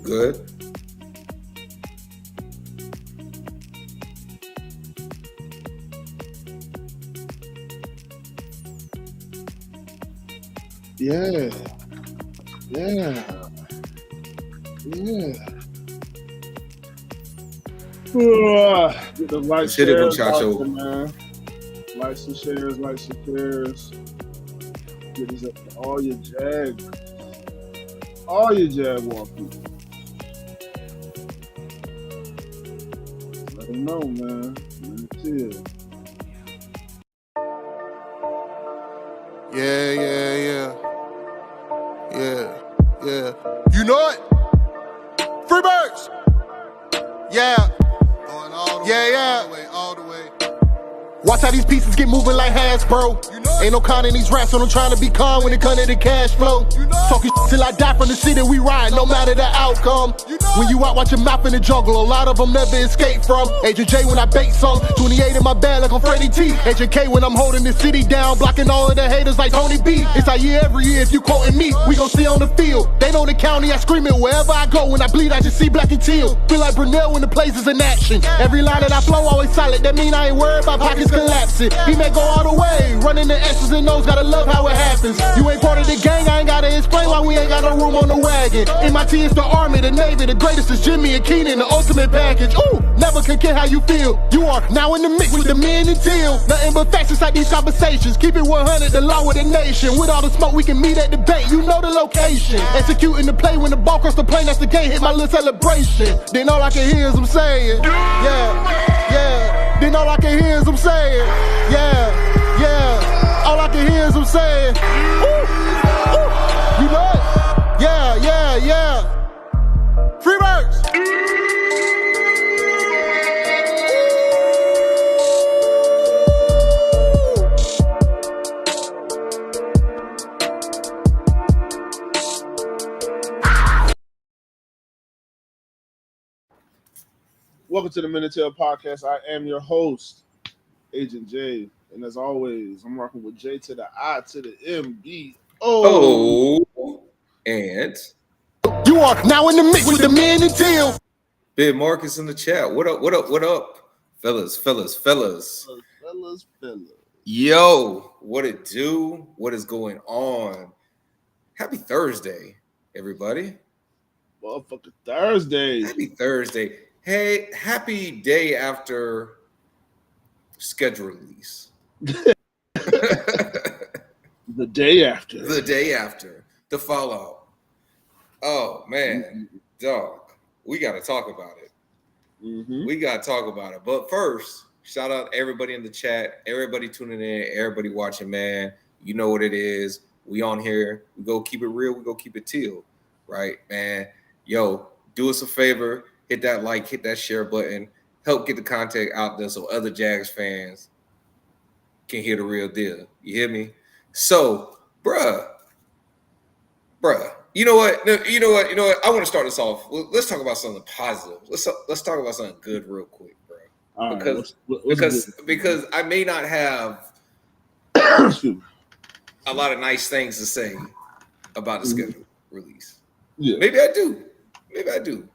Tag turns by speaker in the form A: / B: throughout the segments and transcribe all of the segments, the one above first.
A: good?
B: Yeah. Get the likes,
A: Hit it,
B: shares,
A: muchacho.
B: man. Likes and shares. Get this up to all your Jags. All your Jaguar people. Let them know, man. Keep it teal.
C: Yeah. You know it? Free birds! Yeah. Going all the way. Watch how these pieces get moving like Hasbro. You know ain't no con in these raps, so I'm trying to be calm when it comes to the cash flow. You know talking till I die from the city we ride, no matter the outcome. You know when you out, watch your mouth in the jungle, a lot of them never escape from. Agent J when I bait some, 28 in my bag like I'm Freddie T. Agent K when I'm holding the city down, blocking all of the haters like Tony B. It's our year every year, if you quoting me, we gon' see on the field. They know the county, I scream it wherever I go. When I bleed, I just see black and teal. Feel like Brunel when the place is in action. Every line that I flow always solid, that mean I ain't worried about pockets collapsing. He may go all the way, running the X's and O's, gotta love how it happens. You ain't part of the gang, I ain't gotta explain why we ain't got no room on the wagon. MIT is the Army, the Navy, the greatest is Jimmy and Keenan, the ultimate package. Ooh, never can care how you feel. You are now in the mix with the men and teal. Nothing but facts inside these conversations. Keep it 100, the law of the nation. With all the smoke, we can meet at the bank. You know the location. Executing the play when the ball cross the plane, that's the game. Hit my little celebration. Then all I can hear is them saying, yeah. Then all I can hear is them saying, yeah. All I can hear is them saying, ooh. You know it? Yeah. Free birds.
B: Welcome to the Minute Tail Podcast. I am your host, Agent J. And as always, I'm rocking with J to the I to the M-B-O.
A: And
C: you are now in the mix with the men and teal.
A: Big Marcus in the chat. What up? Fellas. Yo, what it do? What is going on? Happy Thursday, everybody.
B: Motherfucking Thursday.
A: Happy Thursday. Hey, happy day after schedule release.
B: The day after.
A: The fallout. Oh, man. Dog, we got to talk about it. But first, shout out everybody in the chat, everybody tuning in, everybody watching, man. You know what it is. We on here. We go keep it real. We go keep it teal. Right, man? Yo, do us a favor. Hit that like, hit that share button. Help get the content out there so other Jags fans can hear the real deal. You hear me? So, bruh. You know what? I want to start this off. Let's talk about something positive. Let's talk about something good real quick, bro.
B: All
A: because
B: right,
A: because I may not have a lot of nice things to say about the schedule release.
B: Yeah.
A: Maybe I do,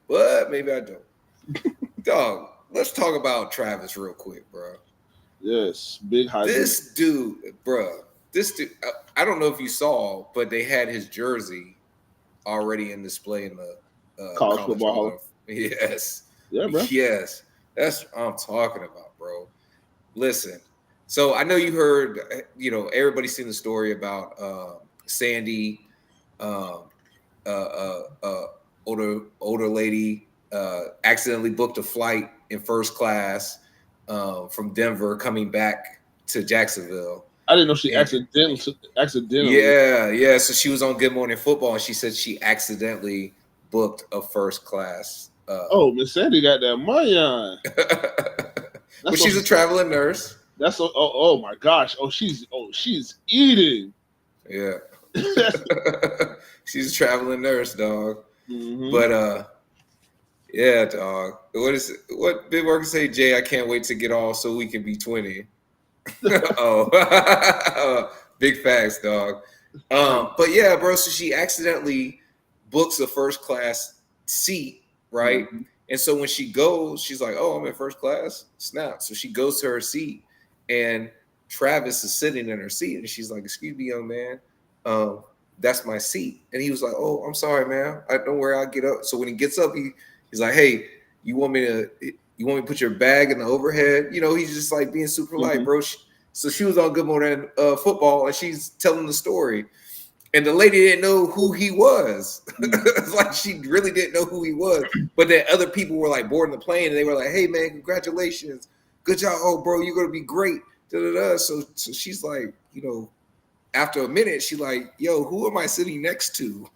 A: but maybe I don't. Dog, let's talk about Travis real quick, bro.
B: Yes, big high.
A: This dude, I don't know if you saw, but they had his jersey already in display in the
B: college football hall.
A: Yes.
B: Yeah, bro.
A: Yes. That's what I'm talking about, bro. Listen, so I know you heard, everybody's seen the story about Sandy, older lady, accidentally booked a flight in first class from Denver coming back to Jacksonville.
B: I didn't know she accidentally.
A: Yeah. So she was on Good Morning Football, and she said she accidentally booked a first class.
B: Miss Sandy got that money on.
A: But she's a traveling nurse.
B: That's oh my gosh. She's eating.
A: Yeah. She's a traveling nurse, dog.
B: Mm-hmm.
A: But yeah, dog. What Big Marcus say, Jay? I can't wait to get off so we can be 20. Big facts, dog. But yeah, bro. So she accidentally books a first class seat, right? Mm-hmm. And so when she goes, she's like, "Oh, I'm in first class." Snap. So she goes to her seat, and Travis is sitting in her seat, and she's like, "Excuse me, young man, that's my seat." And he was like, "Oh, I'm sorry, man. Don't worry, I'll get up." So when he gets up, he's like, "Hey, you want me to put your bag in the overhead?" You know, he's just like being super light, bro. So she was on Good Morning Football, and she's telling the story. And the lady didn't know who he was. It's like she really didn't know who he was. But then other people were like boarding the plane, and they were like, "Hey, man, congratulations. Good job. Oh, bro, you're going to be great." Da-da-da. So she's like, you know, after a minute, she's like, "Yo, who am I sitting next to?"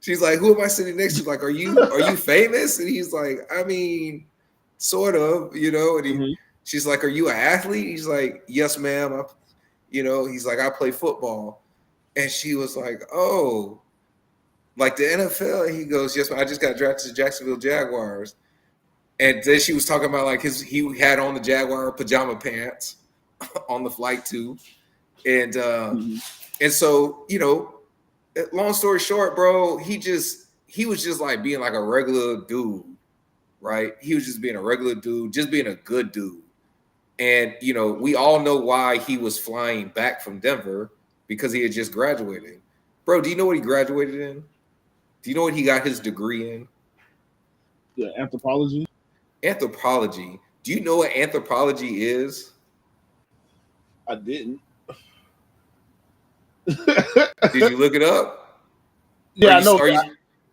A: She's like, "Who am I sitting next to? Like, are you famous?" And he's like, "I mean, sort of, you know." And she's like, "Are you an athlete?" He's like, "Yes, ma'am. You know," he's like, "I play football." And she was like, "Oh, like the NFL?" And he goes, "Yes, I just got drafted to Jacksonville Jaguars." And then she was talking about like he had on the Jaguar pajama pants on the flight too. And and so, you know, long story short, bro, he was just like being like a regular dude, right? He was just being a regular dude, just being a good dude. And, you know, we all know why he was flying back from Denver, because he had just graduated. Bro, do you know what he graduated in? Do you know what he got his degree in?
B: Yeah, anthropology.
A: Anthropology. Do you know what anthropology is?
B: I didn't.
A: Did you look it up?
B: Yeah, I know.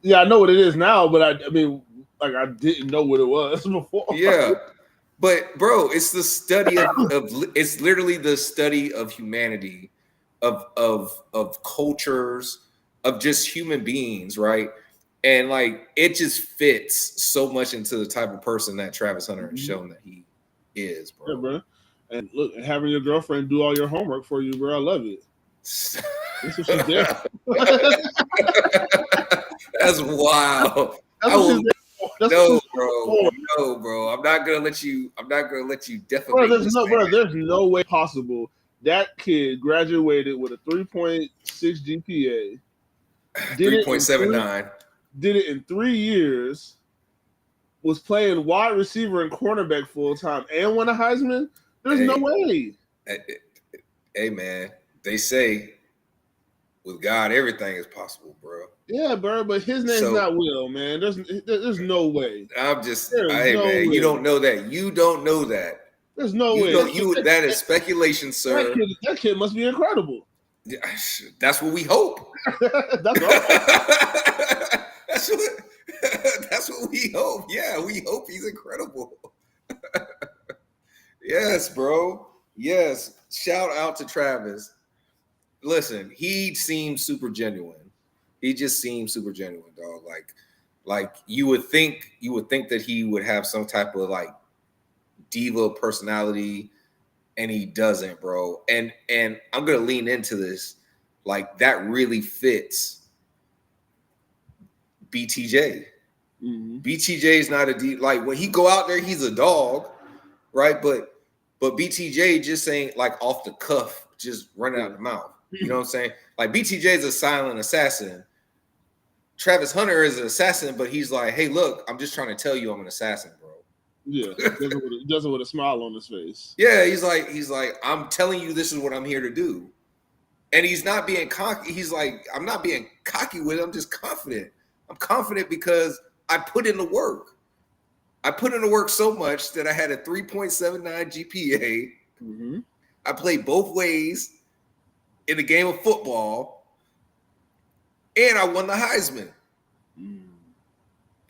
B: Yeah, I know what it is now, but I mean, like, I didn't know what it was before.
A: Yeah. But bro, it's the study of it's literally the study of humanity, of cultures, of just human beings, right? And like it just fits so much into the type of person that Travis Hunter has shown that he is, bro.
B: Yeah, bro. And look, having your girlfriend do all your homework for you, bro, I love it. That's what she's there.
A: That's wild.
B: That's what she's there.
A: No, bro. I'm not gonna let you defamate.
B: Bro, there's no way possible that kid graduated with a 3.6 GPA.
A: 3.79.
B: Did it in 3 years. Was playing wide receiver and cornerback full time and won a Heisman. There's no way.
A: Hey, man, they say with God everything is possible, bro.
B: Yeah, bro, but his name's not Will, man. There's no way.
A: I'm just, man, you don't know that. You don't know that.
B: There's no way.
A: That is speculation, sir.
B: That kid must be incredible.
A: That's what we hope.
B: That's all.
A: That's what we hope. Yeah, we hope he's incredible. Yes, bro. Yes. Shout out to Travis. Listen, he seemed super genuine. He just seemed super genuine, dog. Like you would think that he would have some type of like diva personality, and he doesn't, bro. And I'm gonna lean into this. Like that really fits BTJ. BTJ is not a D. Like when he go out there, he's a dog, right? But BTJ just ain't like off the cuff, just running out the mouth. You know what I'm saying? Like BTJ is a silent assassin. Travis Hunter is an assassin, but he's like, "Hey, look, I'm just trying to tell you I'm an assassin, bro."
B: Yeah, he does it with a smile on his face.
A: Yeah, he's like, "I'm telling you, this is what I'm here to do," and he's not being cocky. He's like, "I'm not being cocky with it. I'm just confident. I'm confident because I put in the work. I put in the work so much that I had a 3.79 GPA. I played both ways in the game of football, and I won the Heisman.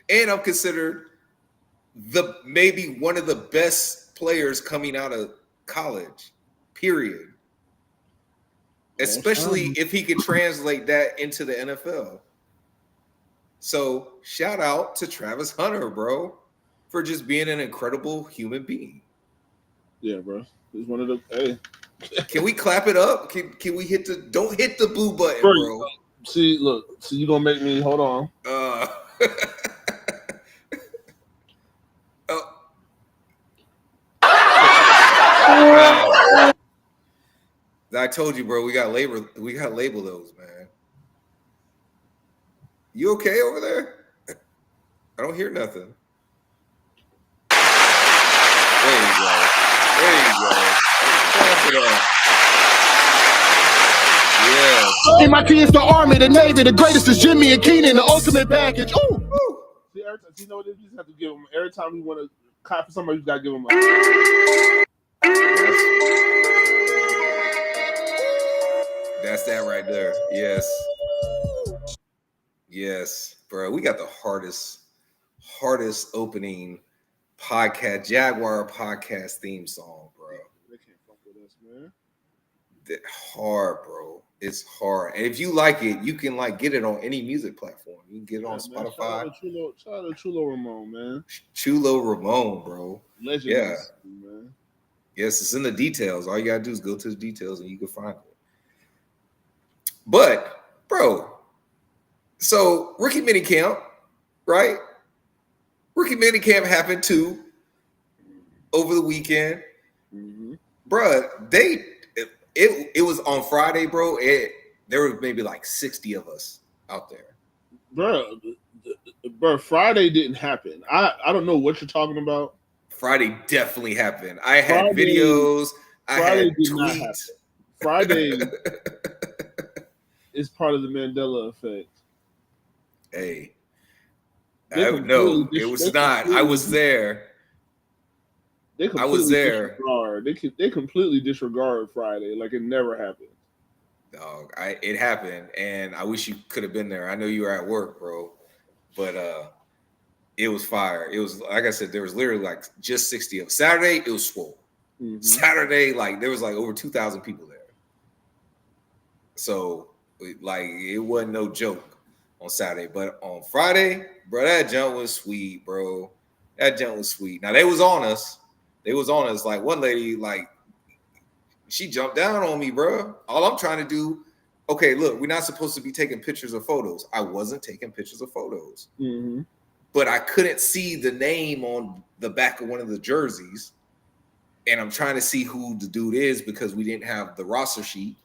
A: And I'm considered maybe one of the best players coming out of college, period. Especially if he can translate that into the NFL. So shout out to Travis Hunter, bro, for just being an incredible human being.
B: Yeah, bro. He's one of the. Hey,
A: can we clap it up? Can we hit the? Don't hit the boo button, bro.
B: See, look. So you gonna make me hold on? I
A: told you, bro. We got label those, man. You okay over there? I don't hear nothing. There you go. There you go. Clap it up. Yeah.
C: MIT is the Army, the Navy, the greatest is Jimmy and Keenan, the ultimate package. Ooh.
B: See, every time, you know what? You just have to give them every time you want to clap for somebody. You gotta give them a.
A: That's that right there. Yes. Yes, bro. We got the hardest opening podcast, Jaguar podcast theme song, bro.
B: They can't fuck with us, man.
A: That hard, bro. It's hard. And if you like it, you can like get it on any music platform. You can get it on Spotify.
B: Shout out to Chulo Ramone, man.
A: Chulo Ramone, bro.
B: Legend.
A: Yeah.
B: Man.
A: Yes, it's in the details. All you gotta do is go to the details and you can find it. But, bro, so rookie minicamp, right? Rookie minicamp happened too over the weekend.
B: Mm-hmm.
A: Bruh, it was on Friday, bro. There were maybe like 60 of us out there.
B: Bro, Friday didn't happen. I don't know what you're talking about.
A: Friday definitely happened. I had videos. I had tweets.
B: Friday is part of the Mandela effect.
A: Hey, no, it was not. I was there. I was there.
B: They completely disregard Friday like it never happened.
A: Dog, it happened, and I wish you could have been there. I know you were at work, bro, but it was fire. It was like I said, there was literally like just 60 of Saturday. It was swole. Mm-hmm. Saturday, like there was like over 2,000 people there. So like it wasn't no joke on Saturday, but on Friday, bro, that jump was sweet, bro. That jump was sweet. Now they was on us. Like one lady, like she jumped down on me, bro. All I'm trying to do, okay, look, we're not supposed to be taking pictures or photos. I wasn't taking pictures or photos, but I couldn't see the name on the back of one of the jerseys, and I'm trying to see who the dude is because we didn't have the roster sheet,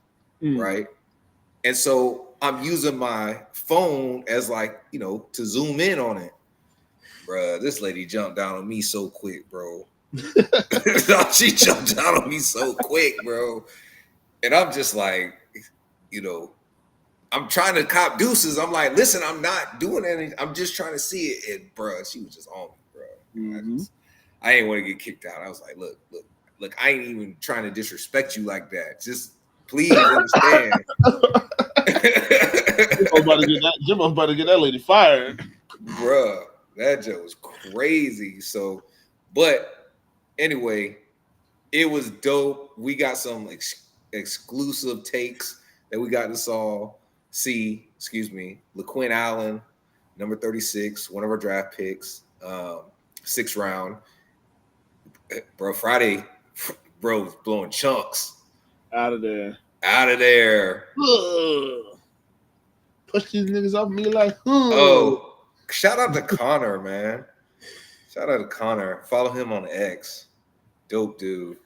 A: right? And so I'm using my phone as like, you know, to zoom in on it. Bruh, this lady jumped down on me so quick, bro. She jumped down on me so quick, bro. And I'm just like, you know, I'm trying to cop deuces. I'm like, listen, I'm not doing anything. I'm just trying to see it. And bruh, she was just on me, bro. I didn't want to get kicked out. I was like, look, I ain't even trying to disrespect you like that. Just please understand.
B: Jim about to get that lady fired.
A: Bruh, that joke was crazy. So, but anyway, it was dope. We got some exclusive takes that we got to see. LaQuinn Allen, number 36, one of our draft picks, 6th round. Bro, Friday, bro, was blowing chunks.
B: Out of there. Push these niggas off me like,
A: Oh, shout out to Connor, man. Shout out to Connor. Follow him on X. Dope dude.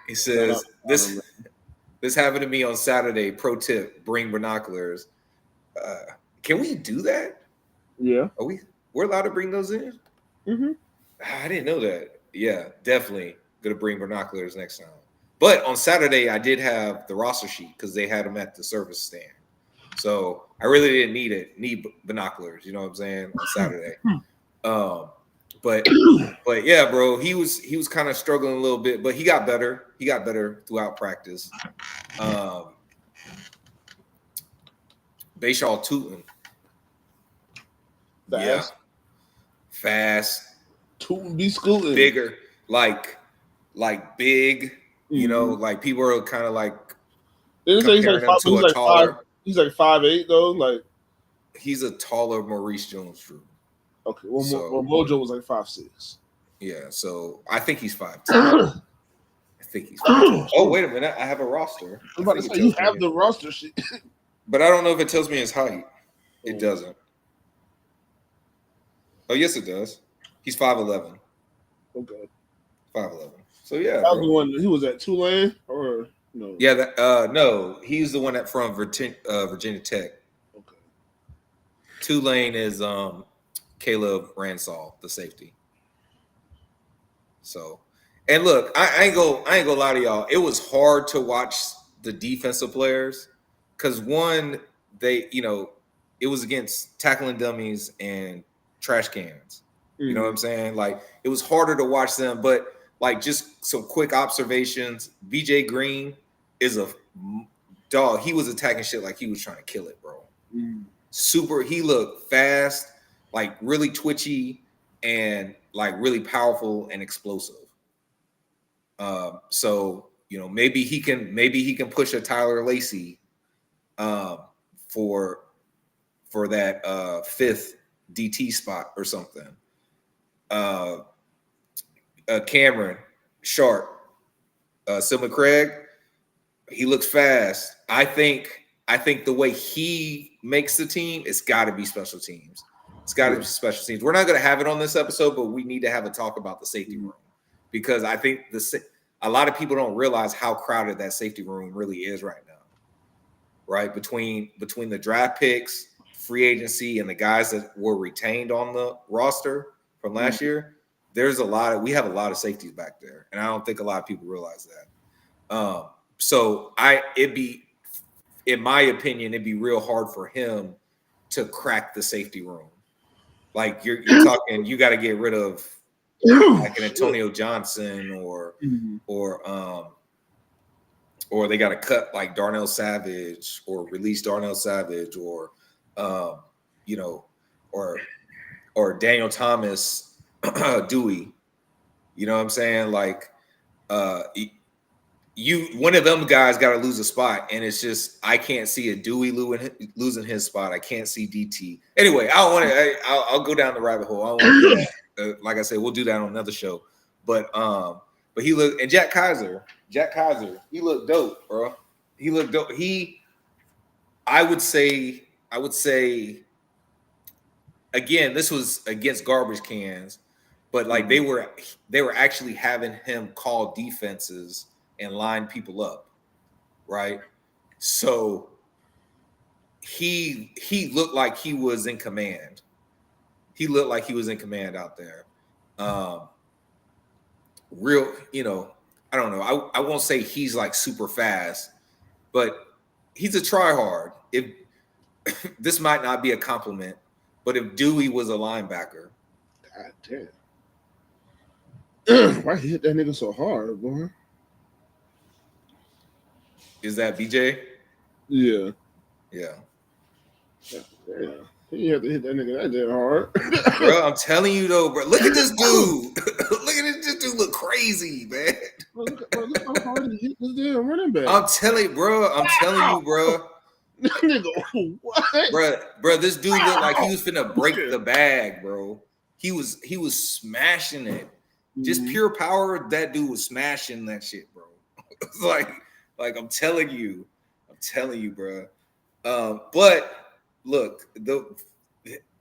A: He says, this happened to me on Saturday. Pro tip, bring binoculars. Can we do that?
B: Yeah.
A: We're allowed to bring those in?
B: Mm-hmm.
A: I didn't know that. Yeah, definitely going to bring binoculars next time. But on Saturday, I did have the roster sheet because they had them at the service stand. So I really didn't need binoculars, you know what I'm saying, on Saturday. But yeah, bro, he was kind of struggling a little bit, but he got better. He got better throughout practice. Bayshaw Tootin. Yeah. Fast.
B: Tootin be scooting.
A: Bigger, like big, you know, like people are kind of like comparing him to a taller.
B: He's like 5'8" though, like
A: he's a taller Maurice Jones-Drew.
B: Okay, well, Mojo was like 5'6".
A: Yeah, so I think he's 5'10". I think he's 5'10". Oh, wait a minute, I have a roster.
B: I'm about to say you have the roster sheet,
A: but I don't know if it tells me his height. It doesn't. Oh, yes, it does. He's 5'11".
B: Okay,
A: 5'11". So yeah,
B: that was the one. He was at Tulane or no?
A: Yeah, no, he's the one from Virginia Tech.
B: Okay.
A: Tulane is Caleb Ransall, the safety. So, and look, I ain't gonna lie to y'all. It was hard to watch the defensive players because one, they it was against tackling dummies and trash cans. You know what I'm saying? Like it was harder to watch them, but like just some quick observations. BJ Green is a dog. He was attacking shit like he was trying to kill it, bro. Super. He looked fast, like really twitchy, and like really powerful and explosive. So maybe he can push a Tyler Lacey for that fifth DT spot or something. Cameron Sharp, Silver Craig, he looks fast. I think the way he makes the team, it's got to be special teams. It's got to be special teams. We're not going to have it on this episode, but we need to have a talk about the safety room because I think a lot of people don't realize how crowded that safety room really is right now. Right between the draft picks, free agency, and the guys that were retained on the roster from last year, we have a lot of safeties back there, and I don't think a lot of people realize that. So in my opinion, it'd be real hard for him to crack the safety room. Like you're talking, you got to get rid of like an Antonio Johnson or they got to cut like Darnell Savage or release Darnell Savage or or Daniel Thomas Dewey. You know what I'm saying? Like one of them guys got to lose a spot, and it's just I can't see a Dewey losing his spot. I can't see DT. Anyway, I'll go down the rabbit hole. I don't want to do that. Like I said, we'll do that on another show. But he looked, and Jack Kaiser, he looked dope, bro. He looked dope. I would say again, this was against garbage cans, but like they were actually having him call defenses and line people up, right? So he looked like he was in command. He looked like he was in command out there. Real, I don't know. I won't say he's like super fast, but he's a tryhard. If this might not be a compliment, but if Dewey was a linebacker,
B: God damn, why he hit that nigga so hard, boy?
A: Is that BJ?
B: Yeah.
A: Yeah.
B: Yeah. He had to hit that nigga that damn hard.
A: Bro, I'm telling you though, bro. Look at this dude. Look at this dude look crazy, man.
B: Look how hard he hit this damn running back.
A: I'm telling you, bro.
B: Nigga, what?
A: Bro, this dude looked like he was finna break the bag, bro. He was smashing it. Just pure power, that dude was smashing that shit, bro. It's like I'm telling you, bro. But look,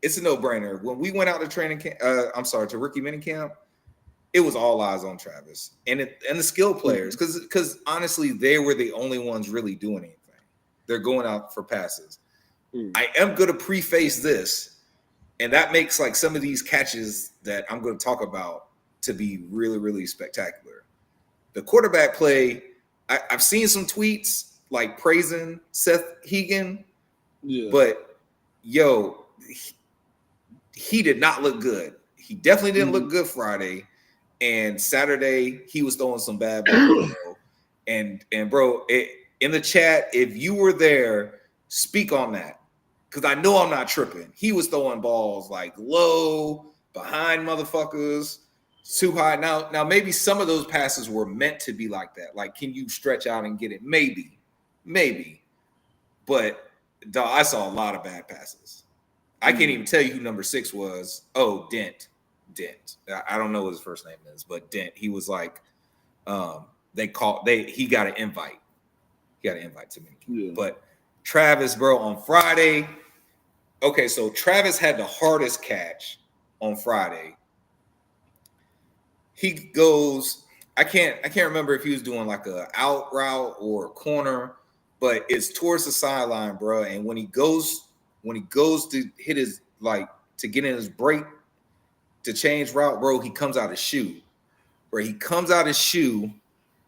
A: it's a no-brainer. When we went out to training camp, to rookie minicamp, it was all eyes on Travis and the skill players, because honestly, they were the only ones really doing anything. They're going out for passes. I am going to preface this, and that makes like some of these catches that I'm going to talk about to be really, really spectacular. The quarterback play, I've seen some tweets like praising Seth Hegan, but he did not look good. He definitely didn't look good Friday, and Saturday he was throwing some bad balls, bro. And bro, in the chat, if you were there, speak on that, because I know I'm not tripping. He was throwing balls like low, behind motherfuckers, too high. Now maybe some of those passes were meant to be like that. Like, can you stretch out and get it? Maybe. But dog, I saw a lot of bad passes. I can't even tell you who number 6 was. Oh, Dent. I don't know what his first name is, but Dent. He was like, he got an invite. He got an invite to me. Yeah. But Travis, bro, on Friday. Okay, so Travis had the hardest catch on Friday. He goes, I can't remember if he was doing like a out route or a corner, but it's towards the sideline, bro. And when he goes when he goes to hit his to get in his break to change route, bro, he comes out his shoe. Where he comes out his shoe,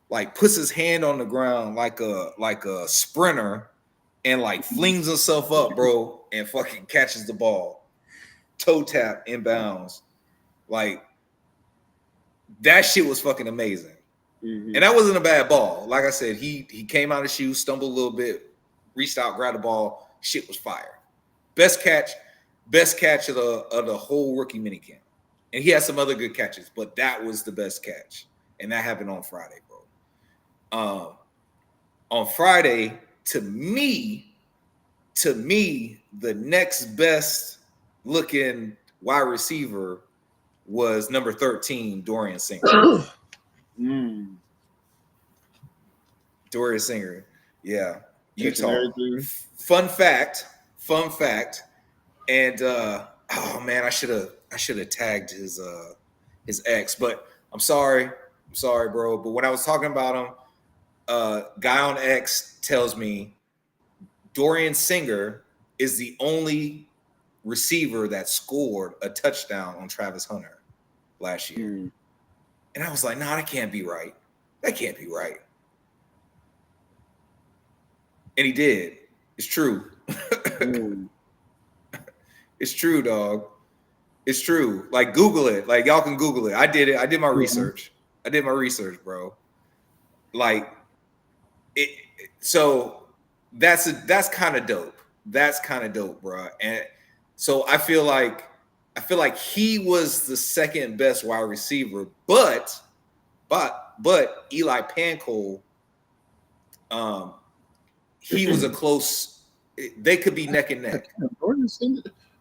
A: like puts his hand on the ground like a sprinter, and like flings himself up, bro, and fucking catches the ball, toe tap inbounds, like that shit was fucking amazing. And that wasn't a bad ball. Like I said, he came out of his shoes, stumbled a little bit, reached out, grabbed the ball. Shit was fire. Best catch of the whole rookie minicamp. And he had some other good catches, but that was the best catch. And that happened on Friday, bro. On Friday, to me, the next best looking wide receiver was number 13, Dorian Singer. Dorian Singer, yeah, Utah. Fun fact, and oh man, I should have tagged his ex, but I'm sorry, bro. But when I was talking about him, guy on X tells me Dorian Singer is the only receiver that scored a touchdown on Travis Hunter last year. And I was like, nah, that can't be right. That can't be right. And he did. It's true. It's true, dog. It's true. Like, Google it. Like, y'all can Google it. I did it. I did my research. Bro. Like, so that's kind of dope. That's kind of dope, bro. And so I feel like he was the second best wide receiver, but Eli Pancol, he was a close. They could be neck and neck.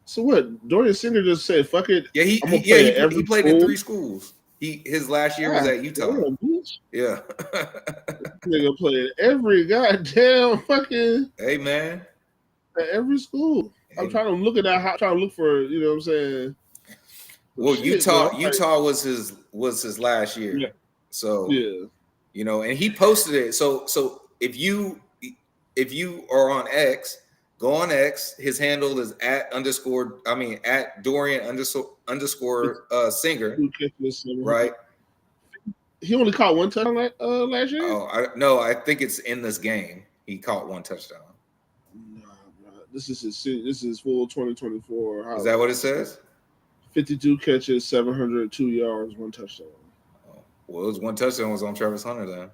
B: So what? Dorian Singer just said, "Fuck it."
A: Yeah, he played in 3 schools. His last year was at Utah. Yeah,
B: nigga played every goddamn fucking.
A: Hey man,
B: at every school. I'm trying to look at that. Trying to look for, you know what I'm saying.
A: Well, Utah was his last year.
B: Yeah.
A: So
B: yeah,
A: you know, and he posted it. So if you are on X, go on X. His handle is at Dorian underscore Singer. Right.
B: He only caught 1 touchdown last year.
A: Oh, I think it's in this game. He caught 1 touchdown.
B: Nah, bro. This is full 2024.
A: Is that what it says?
B: 52 catches, 702 yards, 1 touchdown.
A: Oh, well, his 1 touchdown was on Travis Hunter then.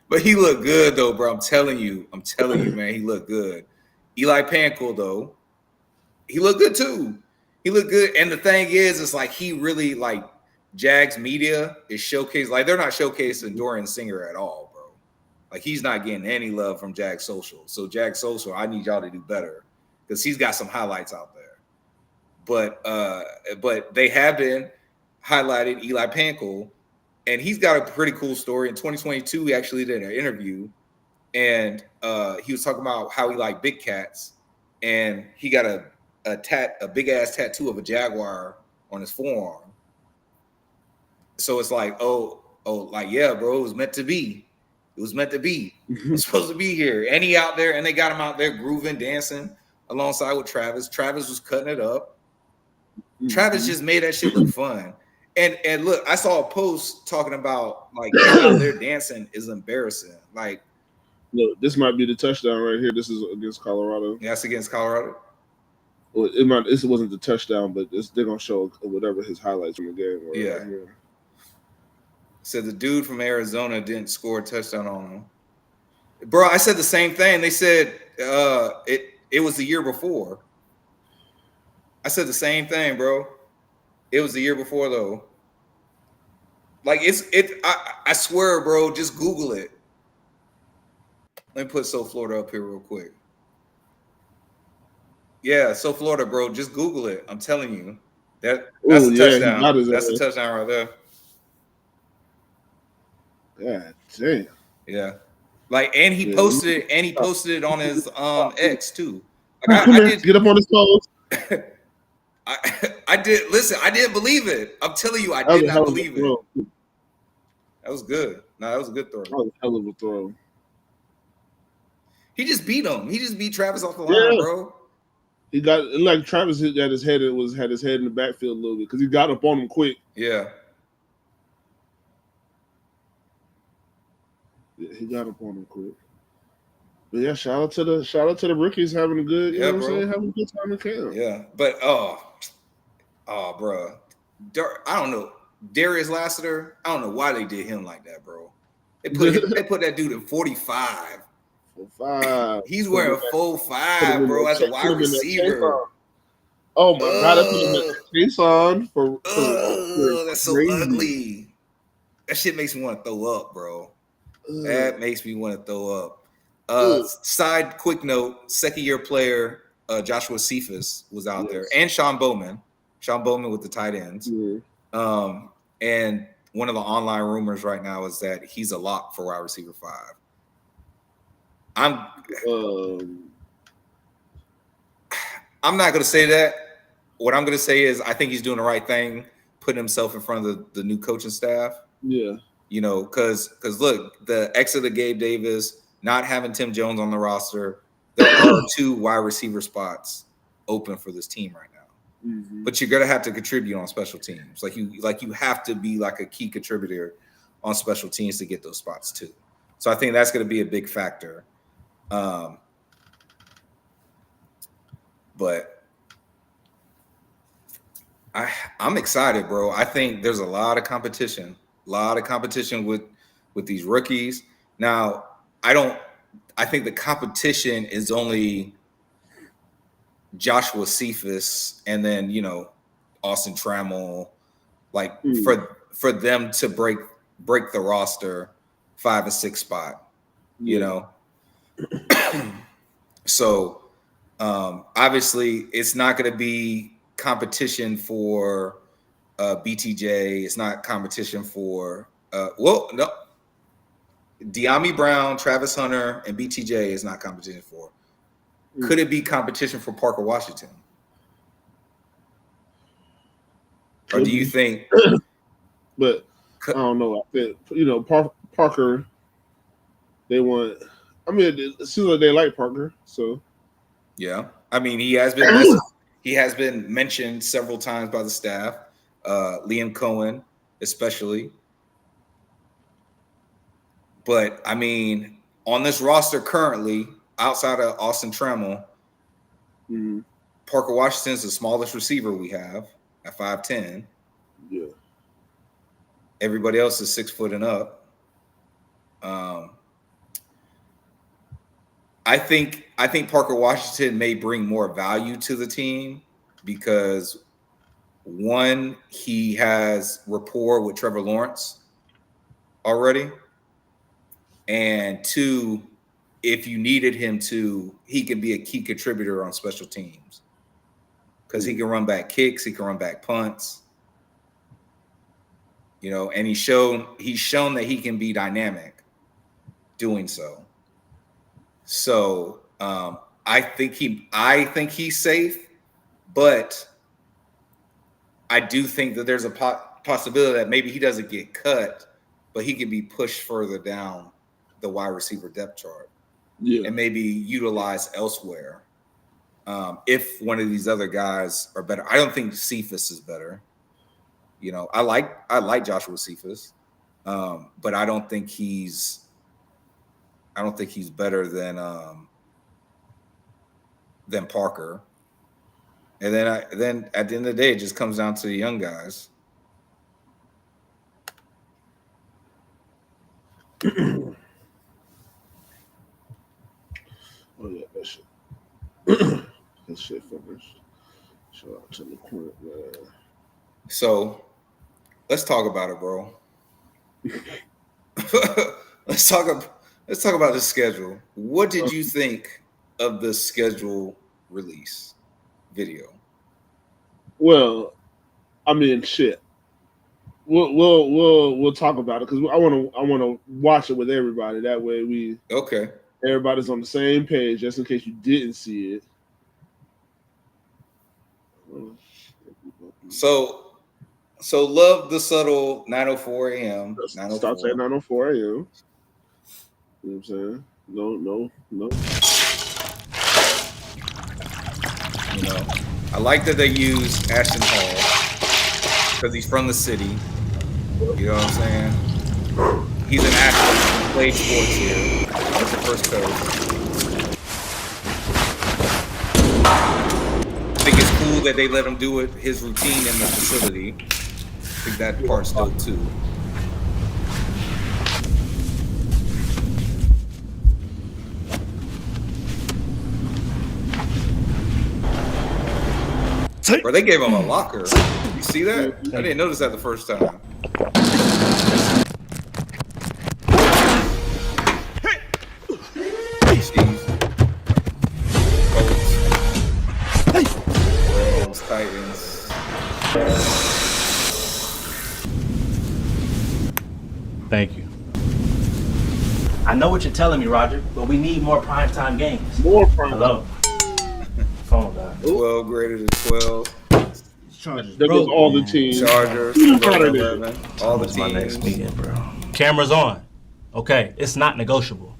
A: But he looked good though, bro. I'm telling you, man, he looked good. Eli Pancol, though, he looked good too. He looked good. And the thing is, it's like he really, like, Jags media is showcased. Like, they're not showcasing Dorian Singer at all, bro. Like, he's not getting any love from Jags Social. So Jags Social, I need y'all to do better because he's got some highlights out there. But they have been highlighted Eli Pancol, and he's got a pretty cool story. In 2022, he actually did an interview, and he was talking about how he liked big cats, and he got a big ass tattoo of a jaguar on his forearm. So it's like, like, yeah, bro, it was meant to be. It was meant to be. It was supposed to be here. And he out there, and they got him out there grooving, dancing alongside with Travis. Travis was cutting it up. Travis just made that shit look fun. And look, I saw a post talking about, like, out there dancing is embarrassing. Like,
B: look, this might be the touchdown right here. This is against Colorado.
A: Yeah, that's against Colorado.
B: Well, this wasn't the touchdown, but they're gonna show whatever his highlights from the game were.
A: Yeah.
B: Right here.
A: So the dude from Arizona didn't score a touchdown on him. Bro, I said the same thing. They said it was the year before. I said the same thing, bro. It was the year before, though. Like, I swear, bro, just Google it. Let me put So Florida up here real quick. Yeah, So Florida, bro, just Google it. I'm telling you. That's a touchdown. That's a touchdown right there.
B: God damn.
A: Yeah. Like, and he posted it on his X too. Like, I did
B: get up on his toes.
A: I didn't believe it. I'm telling you, I did not believe it. That was good. No, that was a good throw.
B: That was a hell of a throw.
A: He just beat him. He just beat Travis off the line, bro.
B: He got like Travis had his head in the backfield a little bit because he got up on him quick.
A: Yeah.
B: Yeah, he got up on him quick. But yeah, shout out to the rookies having a good, you know what I'm saying, having a good time in camp.
A: Yeah, but bro, I don't know. Darius Lassiter, I don't know why they did him like that, bro. They put that dude at 45.
B: 5.
A: He's wearing 4.5, bro, as a wide receiver.
B: Oh my god, I put him in the case on for
A: that's so ugly. That shit makes me want to throw up, bro. That makes me want to throw up. Side quick note: second-year player Joshua Cephas was out there, and Sean Bowman with the tight ends. And one of the online rumors right now is that he's a lock for wide receiver 5. I'm not going to say that. What I'm going to say is I think he's doing the right thing, putting himself in front of the new coaching staff.
B: Yeah.
A: You know, because look, the exit of Gabe Davis, not having Tim Jones on the roster, there are 2 wide receiver spots open for this team right now. Mm-hmm. But you're gonna have to contribute on special teams. Like you have to be like a key contributor on special teams to get those spots too. So I think that's gonna be a big factor. But I'm excited, bro. I think there's a lot of competition with these rookies. Now, I think the competition is only Joshua Cephas and then, you know, Austin Trammell, like for them to break the roster 5 or 6 spot, you know. So obviously it's not going to be competition for BTJ. It's not competition for Dyami Brown, Travis Hunter, and BTJ is not competition for. Could it be competition for Parker Washington? Or do you think?
B: But I don't know. I think, you know, Parker. They want. I mean, it seems like they like Parker. So.
A: Yeah, I mean, he has been mentioned several times by the staff. Liam Cohen, especially. But I mean, on this roster currently, outside of Austin Trammell, Parker Washington is the smallest receiver we have at 5'10".
B: Yeah.
A: Everybody else is 6 foot and up. I think Parker Washington may bring more value to the team because 1, he has rapport with Trevor Lawrence already, and 2, if you needed him to, he can be a key contributor on special teams because he can run back kicks, he can run back punts, you know, and he's shown that he can be dynamic doing so. So I think he's safe, but I do think that there's a possibility that maybe he doesn't get cut, but he can be pushed further down the wide receiver depth chart. Yeah. And maybe utilized elsewhere. If one of these other guys are better. I don't think Cephas is better. You know, I like Joshua Cephas, but I don't think he's better than Parker. And then at the end of the day, it just comes down to the young guys.
B: Oh yeah, that shit. That shit finished. Shout out to the point, man.
A: So let's talk about it, bro. Let's talk about the schedule. What did you think of the schedule release video?
B: Well, I mean, shit. We'll talk about it because I want to watch it with everybody. That way everybody's on the same page, just in case you didn't see it.
A: So love the subtle 9:04 a.m.
B: Starts at 9:04 a.m. You know what I'm saying? No.
A: You know, I like that they use Ashton Hall because he's from the city. You know what I'm saying? He's an athlete. He played sports here. That's the first coach. I think it's cool that they let him do it, his routine in the facility. I think that part's dope too. Bro, they gave him a locker. You see that? I didn't notice that the first time. Colts, Titans.
D: Thank you. I know what you're telling me, Roger, but we need more primetime games.
B: More prime.
D: Hello. Phone died.
A: 12 greater than 12.
D: Chargers.
B: There goes all the teams.
A: Chargers.
B: Saturday.
A: 11, all the
D: My next
A: teams.
D: meeting, bro. Cameras on. Okay, it's not negotiable.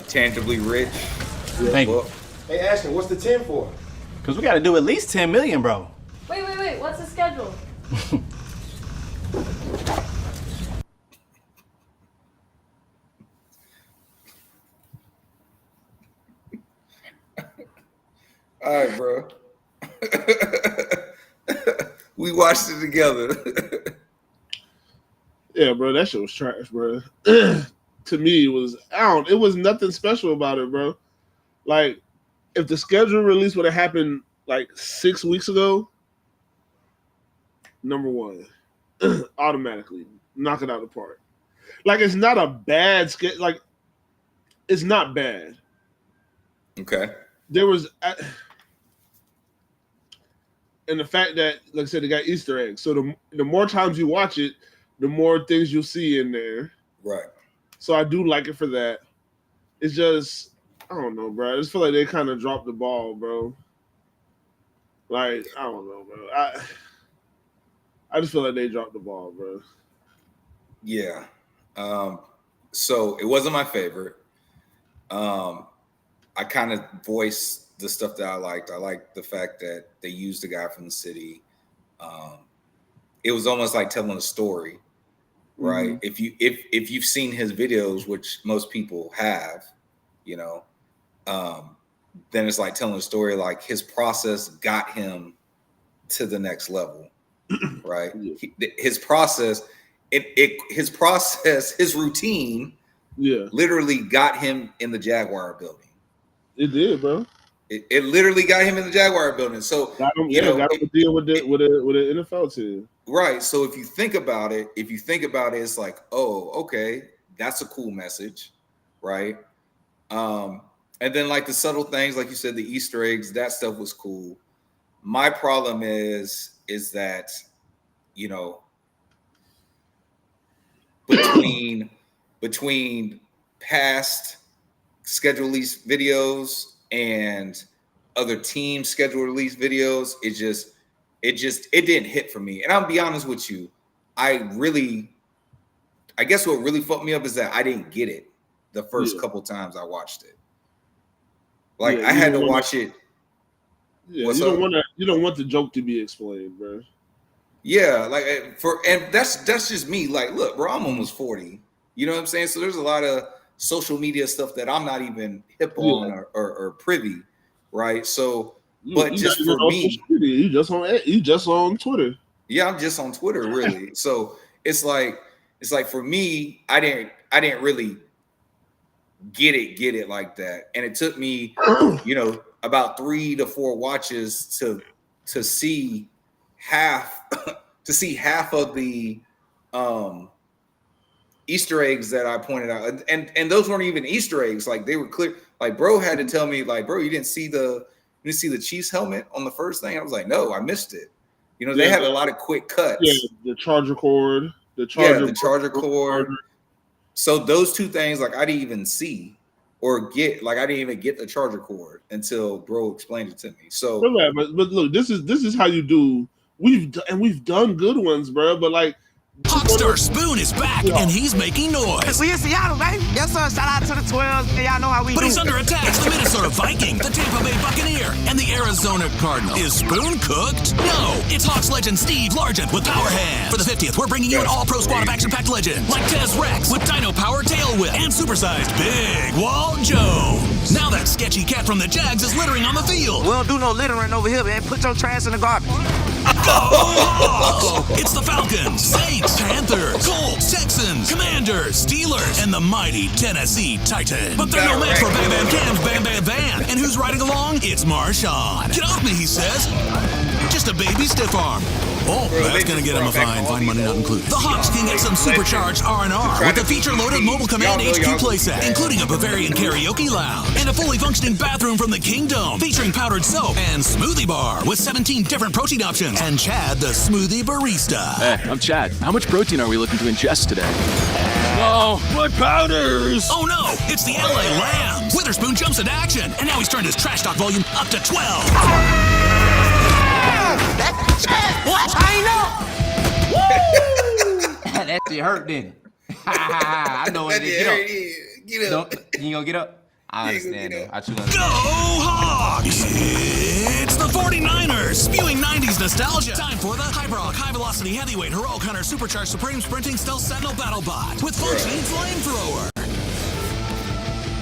A: Tangibly rich.
D: Thank you.
A: Well,
E: Hey, Ashton, what's the 10 for?
D: Because we got to do at least 10 million, bro.
F: Wait. What's the schedule?
A: all right, bro. We watched it together.
B: Yeah, bro, that shit was trash, bro. To me, it was nothing special about it, bro. Like, if the schedule release would have happened like 6 weeks ago, number one, automatically knock it out of the park. Like, it's not a bad schedule. Like, it's not bad.
A: Okay.
B: There was, and the fact that, like I said, they got Easter eggs. So the more times you watch it, the more things you'll see in there.
A: Right.
B: So I do like it for that. It's just, I don't know, bro. I just feel like they kind of dropped the ball, bro. Like, I don't know, bro. I just feel like they dropped the ball, bro.
A: Yeah. So it wasn't my favorite. I kind of voiced the stuff that I liked. I liked the fact that they used the guy from the city. It was almost like telling a story, right?
B: Mm-hmm.
A: If you've seen his videos, which most people have, you know, then it's like telling a story. Like his process got him to the next level, right?
B: Yeah.
A: His process, his routine, literally got him in the Jaguar building.
B: It did, bro.
A: It literally got him in the Jaguar building. So
B: got him to deal with the NFL team. Right.
A: So if you think about it, it's like, oh, okay, that's a cool message, right? And then like the subtle things, like you said, the Easter eggs, that stuff was cool. My problem is that, you know, between past schedule release videos and other team schedule release videos, it didn't hit for me. And I'll be honest with you, I guess what really fucked me up is that I didn't get it the first couple times I watched it. Like I had to watch it.
B: Yeah, you don't want the joke to be explained, bro.
A: Yeah, like and that's just me. Like, look, bro, I'm almost 40. You know what I'm saying? So there's a lot of social media stuff that I'm not even hip on or privy, right? So, but just for me,
B: you just on Twitter.
A: Yeah, I'm just on Twitter, really. So it's like for me, I didn't really get it like that, and it took me, you know, about 3 to 4 watches to see half of the Easter eggs that I pointed out, and those weren't even Easter eggs. Like they were clear. Like bro had to tell me, like, bro, you didn't see the Chiefs helmet on the first thing. I was like, no, I missed it. You know, they had a lot of quick cuts.
B: Yeah, the charger cord.
A: The charger cord. So those two things, like I didn't even see or get. Like I didn't even get the charger cord until bro explained it to me. So,
B: but look, this is how you do. We've done good ones, bro. But like
G: Hawkstar Spoon is back, and he's making noise.
H: We in Seattle, baby. Yes, sir. Shout out to the 12s. And y'all know how we
G: But
H: do.
G: he's under attack. The Minnesota Viking, the Tampa Bay Buccaneer, and the Arizona Cardinal. Is Spoon cooked? No. It's Hawks legend Steve Largent with Power Hands. For the 50th, we're bringing you an all-pro squad of action-packed legends like Tez Rex with Dino Power Tail Whip and supersized Big Walt Jones. Now that sketchy cat from the Jags is littering on the field.
H: We don't do no littering over here, man. Put your trash in the garbage.
G: Oh, it's the Falcons, Saints, Panthers, Colts, Texans, Commanders, Steelers, and the mighty Tennessee Titans. But they're no match for Bam Bam Cam's Bam Bam Van. And who's riding along? It's Marshawn. Get off me, he says. Just a baby stiff arm. Oh, that's gonna get him a fine. Fine money not included. The Hawks can get some supercharged R&R with a feature-loaded mobile command HQ playset, including a Bavarian karaoke lounge and a fully functioning bathroom from the Kingdom, featuring powdered soap and smoothie bar with 17 different protein options. And Chad, the smoothie barista.
I: Hey, I'm Chad. How much protein are we looking to ingest today? Oh, my powders!
G: Oh no, it's the LA Lambs. Witherspoon jumps into action, and now he's turned his trash talk volume up to 12.
H: What? I know. That shit hurt, didn't it? I know what it is. Get up. You gonna get up? I understand, though. I truly understand.
G: Go Hawks! It's the 49ers, spewing 90s nostalgia. Time for the Hyperock, high-velocity, heavyweight, heroic hunter, supercharged, supreme sprinting, stealth sentinel battle bot with functioning flamethrower.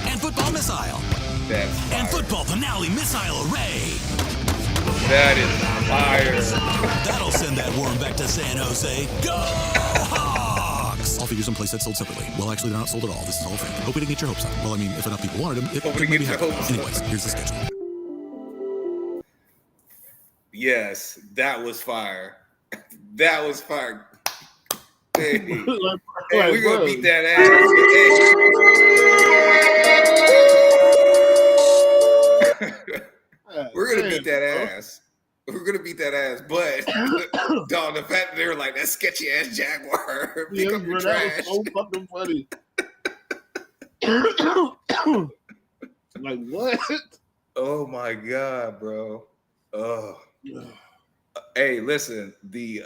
G: And football missile. And football finale missile array.
A: That is fire.
G: That'll send that worm back to San Jose. Go Hawks! All figures and playsets sold separately. Well, actually, they're not sold at all. This is all fake. Hope we didn't get your hopes up. Well, I mean, if enough people wanted them, it could maybe happen. Anyways, here's the schedule.
A: Yes, that was fire. That was fire. Hey, we're gonna beat that ass. We're gonna beat that ass. We're gonna beat that ass. But dog, the fact that they were like that sketchy ass Jaguar, pick up your trash.
B: That was so fucking funny. Like what?
A: Oh my god, bro. Oh. Hey, listen, the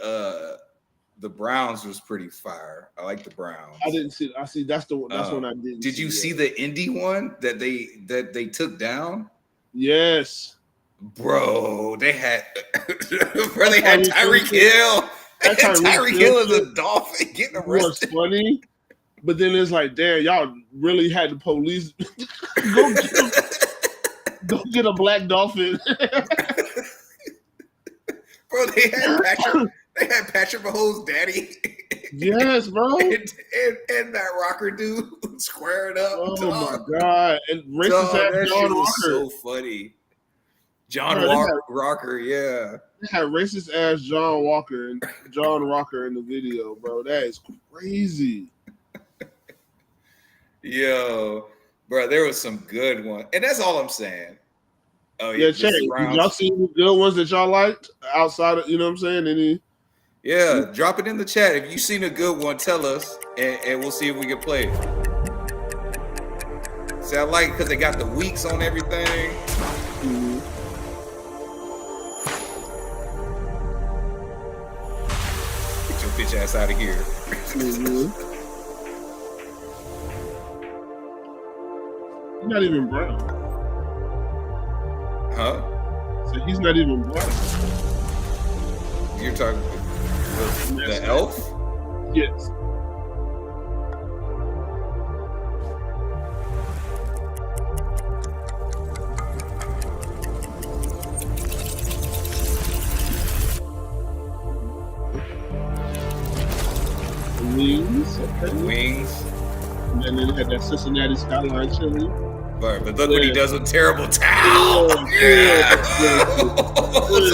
A: Browns was pretty fire. I like the Browns.
B: I didn't see. I see. That's the one. That's one I didn't.
A: Did you see the Indy one that they took down?
B: Yes.
A: Bro, they had Tyreek Hill. Tyreek Hill is a Dolphin getting arrested.
B: It was funny, but then it's like, damn, y'all really had the police go get a black Dolphin.
A: Bro, they had Patrick Mahomes' daddy.
B: Yes, bro.
A: and that rocker dude squaring up.
B: Oh my god! And racist ass John Walker.
A: So funny. John Rocker, yeah.
B: They had racist ass John Walker and John Rocker in the video, bro. That is crazy.
A: Yo, bro, there was some good one, and that's all I'm saying. Oh
B: yeah, check. Did y'all see the good ones that y'all liked outside of, you know what I'm saying? Any?
A: Yeah, drop it in the chat. If you seen a good one, tell us, and we'll see if we can play it. See, I like it because they got the weeks on everything.
B: Mm-hmm.
A: Get your bitch ass out of here.
B: Mm-hmm. He's not even brown.
A: Huh?
B: So he's not even brown.
A: You're talking the elf?
B: Yes. Wings. Okay.
A: Wings.
B: And then they had that Cincinnati skyline chili.
A: But look what he does with terrible towel. So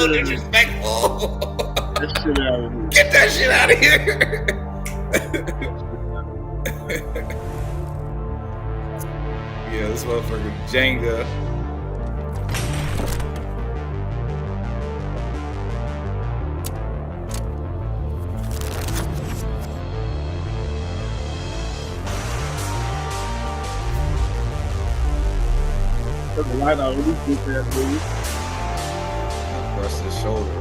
A: disrespectful.
B: That shit out of here.
A: Get that shit out of here. Yeah, this motherfucker Jenga.
B: Took the light out of this bitch ass dude.
A: Press his shoulder.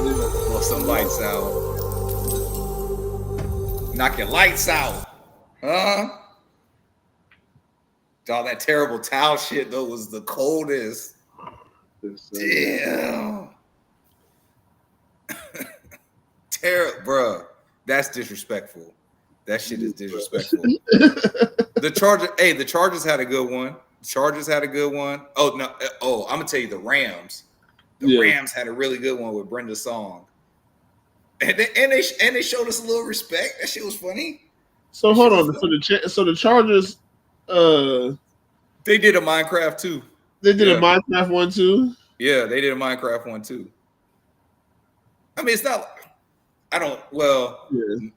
A: Blow some lights out. Knock your lights out. Huh? All that terrible towel shit, though, was the coldest. Damn. Bruh. That's disrespectful. That shit is disrespectful. The Chargers had a good one. Oh, no. Oh, I'm going to tell you the Rams. The Rams had a really good one with Brenda's song. And they showed us a little respect. That shit was funny.
B: So hold on. So the Chargers,
A: they did a Minecraft too.
B: They did a Minecraft one too.
A: Yeah, they did a Minecraft one too. I mean, it's not. I don't. Well. Yeah.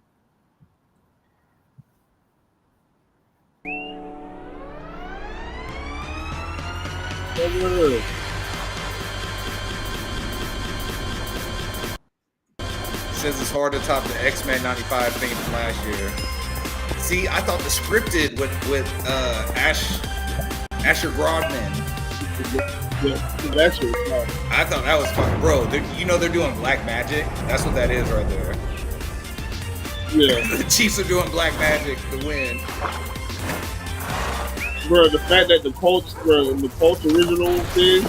A: Says it's hard to top the X-Men 95 thing from last year. See, I thought the scripted with Asher Grodman. I thought that was fun, bro. They're doing black magic. That's what that is right there. Yeah, the Chiefs are doing black magic to win.
B: Bro, the fact that the Colts original thing,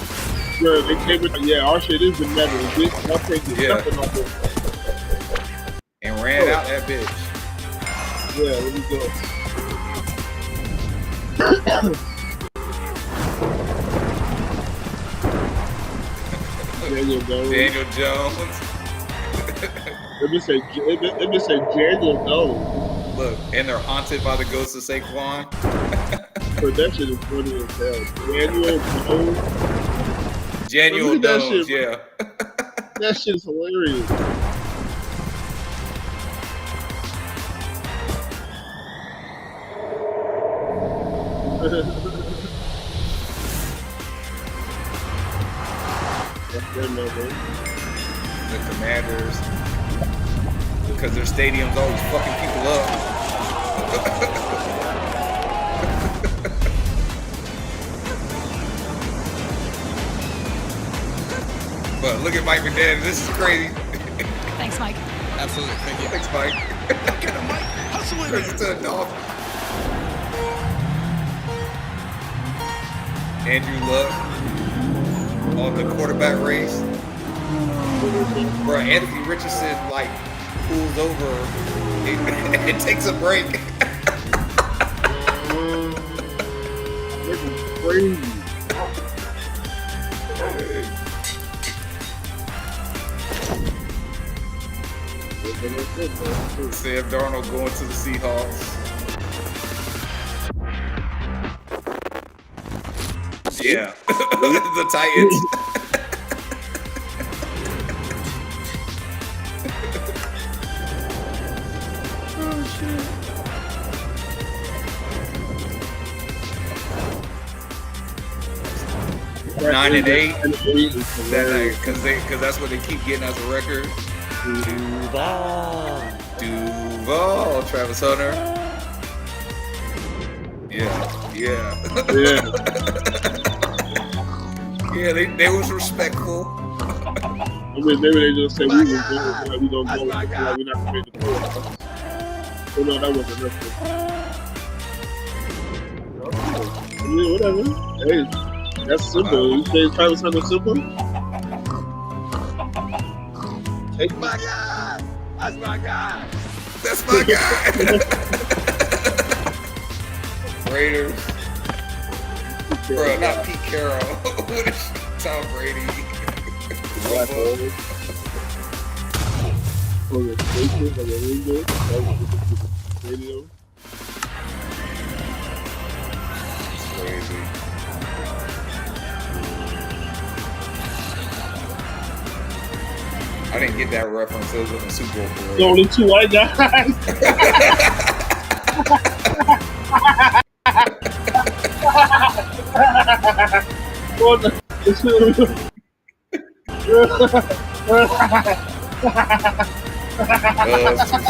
B: bro, they came with our shit is the metal. Y'all take the stuffing off it.
A: And ran out that bitch.
B: Yeah, let me go. Daniel Jones. Let me say Daniel Jones.
A: Look, and they're haunted by the ghost of Saquon.
B: But that shit is funny as hell.
A: Daniel Jones, yeah.
B: That shit's hilarious.
A: The Commanders, because their stadium's always fucking people up. But look at Mike McDaniel. This is crazy.
F: Thanks, Mike.
H: Absolutely. Thank you.
A: Thanks, Mike. Get him, Mike. Hustle in there. Andrew Luck on the quarterback race. Bro, Anthony Richardson pulls over and takes a break.
B: This is crazy.
A: Sam Darnold going to the Seahawks. Yeah, the Titans. Oh shit! Nine and 8. Because that's what they keep getting as a record. Duval, Travis Hunter. Yeah. Yeah, they was respectful.
B: I mean, maybe they just said we was going, we don't go, we're not going to make the playoffs. So no, that wasn't enough. I mean, whatever. Hey, that's simple. You say Travis Hunter simple?
A: Take my guy. That's my guy. That's my guy. Raiders. Bro, not Pete Carroll. What is Tom Brady? Crazy. I didn't get that reference. It was in the Super Bowl parade.
B: The only two white guys.
A: That's too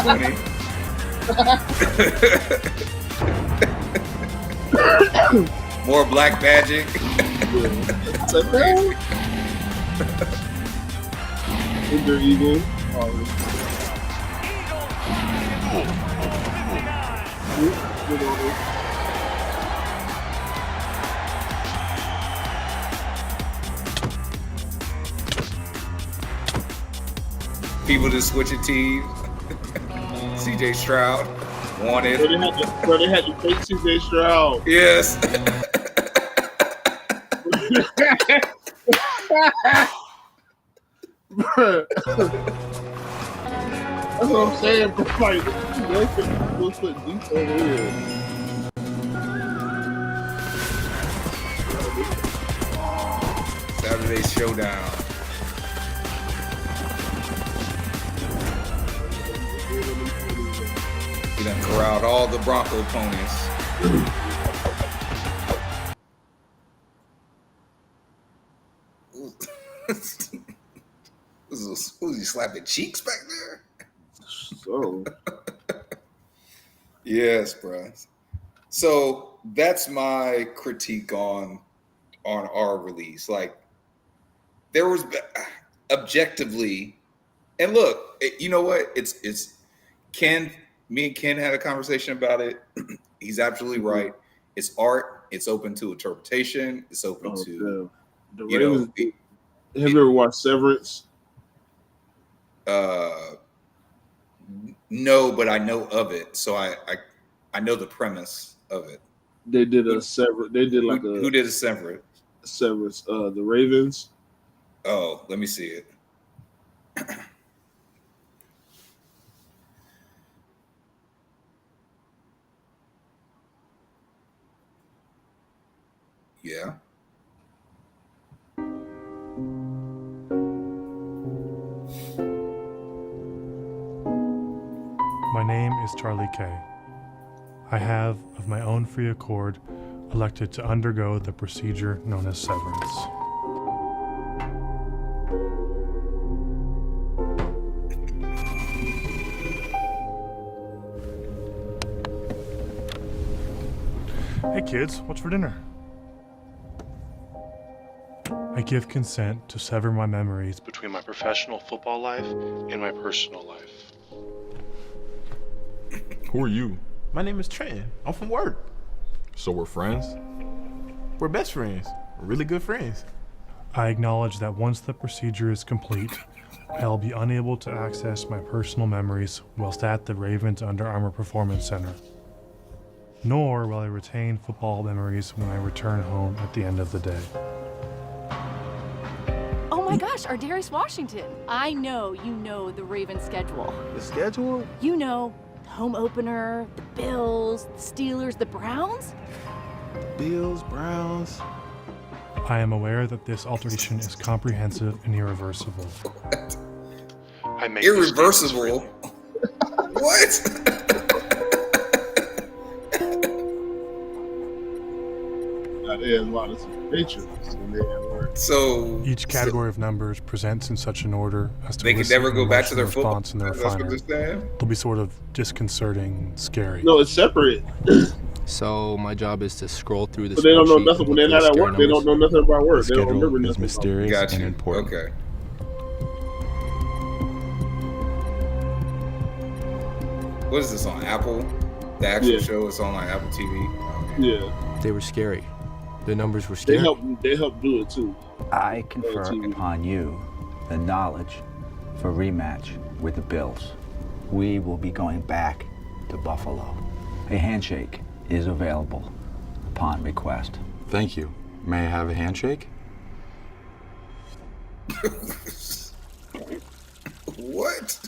A: funny. More black magic.
B: That's crazy. Eagle.
A: People just switching teams. CJ Stroud wanted.
B: Bro, they had to take CJ Stroud.
A: Yes.
B: That's what I'm saying, bro. Like, let's put deep over here.
A: Saturday Showdown. He done corralled all the Bronco ponies. Was he slapping cheeks back there?
B: So.
A: Yes, bro. So that's my critique on our release. Like, there was objectively, and look, you know what? It's Ken. Me and Ken had a conversation about it. He's absolutely right. It's art. It's open to interpretation. It's open to
B: the Ravens. Have you ever watched Severance?
A: No, but I know of it, so I know the premise of it.
B: They did a severance. They did like
A: who did a severance?
B: Severance. The Ravens.
A: Oh, let me see it. Yeah.
J: My name is Charlie K. I have, of my own free accord, elected to undergo the procedure known as severance. Hey kids, what's for dinner? I give consent to sever my memories between my professional football life and my personal life.
K: Who are you?
L: My name is Trent. I'm from work.
K: So we're friends?
L: We're best friends. We're really good friends.
J: I acknowledge that once the procedure is complete, I'll be unable to access my personal memories whilst at the Ravens Under Armour Performance Center. Nor will I retain football memories when I return home at the end of the day.
F: Oh my gosh, our Darius Washington. I know you know the Ravens schedule.
L: The schedule?
F: You know, the home opener, the Bills, the Steelers, the Browns.
L: Bills, Browns.
J: I am aware that this alteration is comprehensive and irreversible. I make
A: irreversible? What?
B: There's a lot of features.
A: So
J: each category of numbers presents in such an order as to
A: they can never go back to their football.
J: In the refinery. They'll be sort of disconcerting, scary.
B: No, it's separate.
M: So my job is to scroll through the.
B: But they don't know nothing when they're not at work. They don't know nothing about work.
M: The
B: they don't remember
M: schedule is
B: nothing.
M: mysterious and important.
A: Okay. What is this on Apple? The actual show is on like Apple TV.
B: Okay. Yeah.
M: They were scary. The numbers were scary.
B: They help do it too.
N: I confer upon you the knowledge for rematch with the Bills. We will be going back to Buffalo. A handshake is available upon request.
K: Thank you. May I have a handshake?
A: What?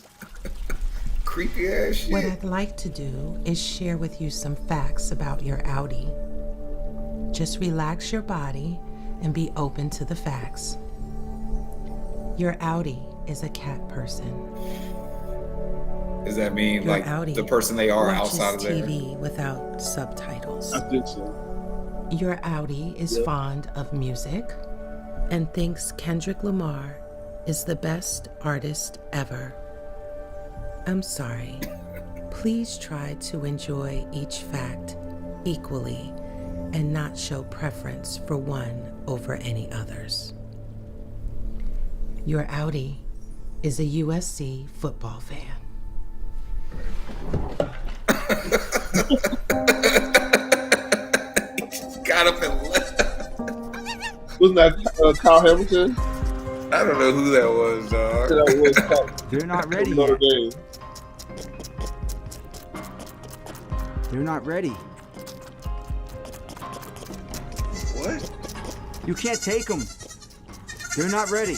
A: Creepy ass shit.
O: What I'd like to do is share with you some facts about your Audi. Just relax your body and be open to the facts. Your Audi is a cat person.
A: Does that mean
O: Your
A: like
O: Audi
A: the person they are
O: watches
A: outside of there?
O: TV without subtitles.
B: I think so.
O: Your Audi is fond of music and thinks Kendrick Lamar is the best artist ever. I'm sorry. Please try to enjoy each fact equally and not show preference for one over any others. Your Audi is a USC football fan.
A: Got up and left.
B: Wasn't that Kyle Hamilton?
A: I don't know who that was, dog.
B: That was Kyle.
N: They're not ready
B: Notre
N: yet.
B: Dame.
N: They're not ready.
A: What?
N: You can't take them. They're not ready.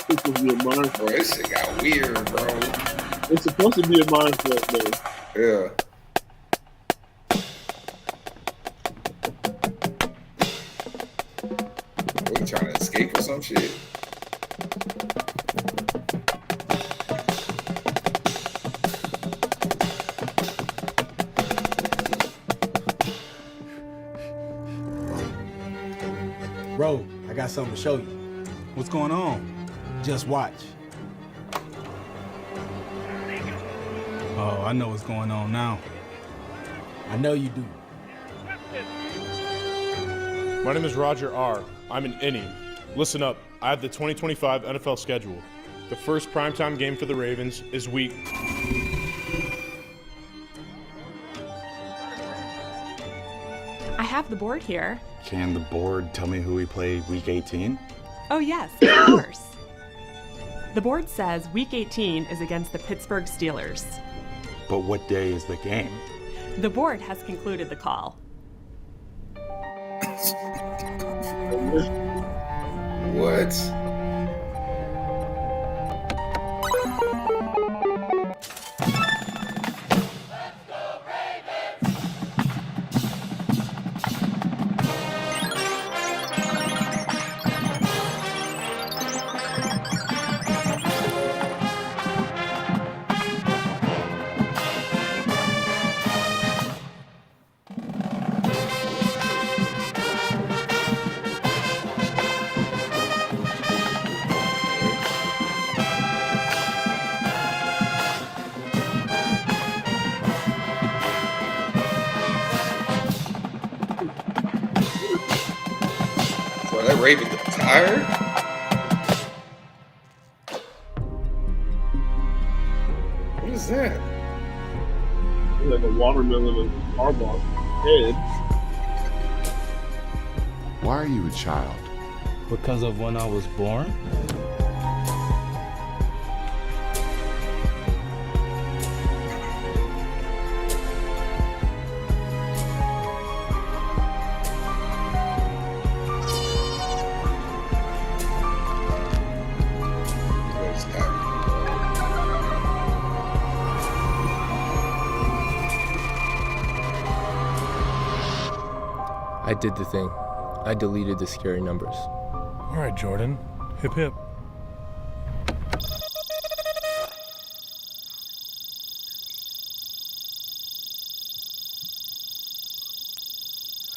B: It's supposed to be a mind
A: Bro, this shit got weird, bro.
B: It's supposed to be a mind fuck, man.
A: Yeah. What, you trying to escape or some shit?
P: Bro, I got something to show you.
Q: What's going on?
P: Just watch.
Q: Oh, I know what's going on now.
P: I know you do.
J: My name is Roger R. I'm an innie. Listen up. I have the 2025 NFL schedule. The first primetime game for the Ravens is week.
R: I have the board here.
K: Can the board tell me who we play week 18?
R: Oh yes, of course. The board says week 18 is against the Pittsburgh Steelers.
K: But what day is the game?
R: The board has concluded the call.
A: What? That Raven tired? What is that?
B: It's like a watermelon in Harbaugh's head.
S: Why are you a child?
Q: Because of when I was born?
M: I did the thing. I deleted the scary numbers.
J: All right, Jordan. Hip hip.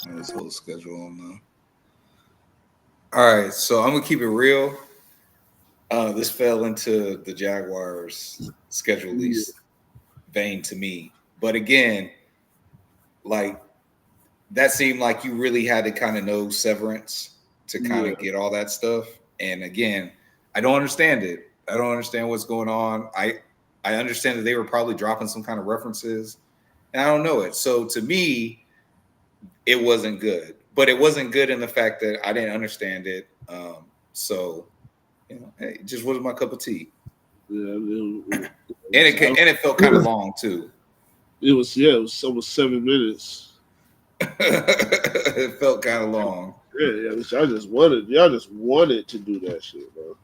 A: This whole schedule on now. All right, so I'm gonna keep it real. This fell into the Jaguars' schedule least vein to me, but again, like that seemed like you really had to kind of know Severance to kind of get all that stuff. And again, I don't understand it. I don't understand what's going on. I understand that they were probably dropping some kind of references, and I don't know it. So to me, it wasn't good. But it wasn't good in the fact that I didn't understand it. So, you know, it just wasn't my cup of tea.
B: Yeah,
A: and it felt kind of long too.
B: It was almost 7 minutes.
A: It felt kind of long.
B: Yeah, y'all just wanted to do that shit, bro.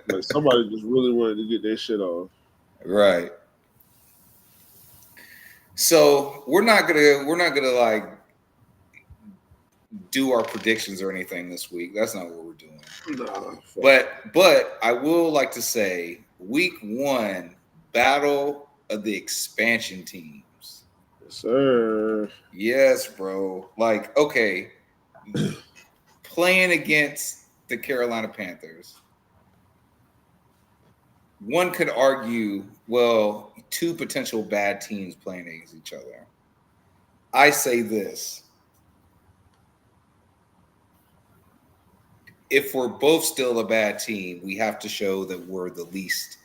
B: Like somebody just really wanted to get their shit off.
A: Right. So we're not gonna like do our predictions or anything this week. That's not what we're doing.
B: Nah,
A: but I will like to say week 1 battle of the expansion teams.
B: Yes, sir.
A: Yes, bro. Like, okay, playing against the Carolina Panthers. One could argue, well, 2 potential bad teams playing against each other. I say this. if we're both still a bad team, we have to show that we're the least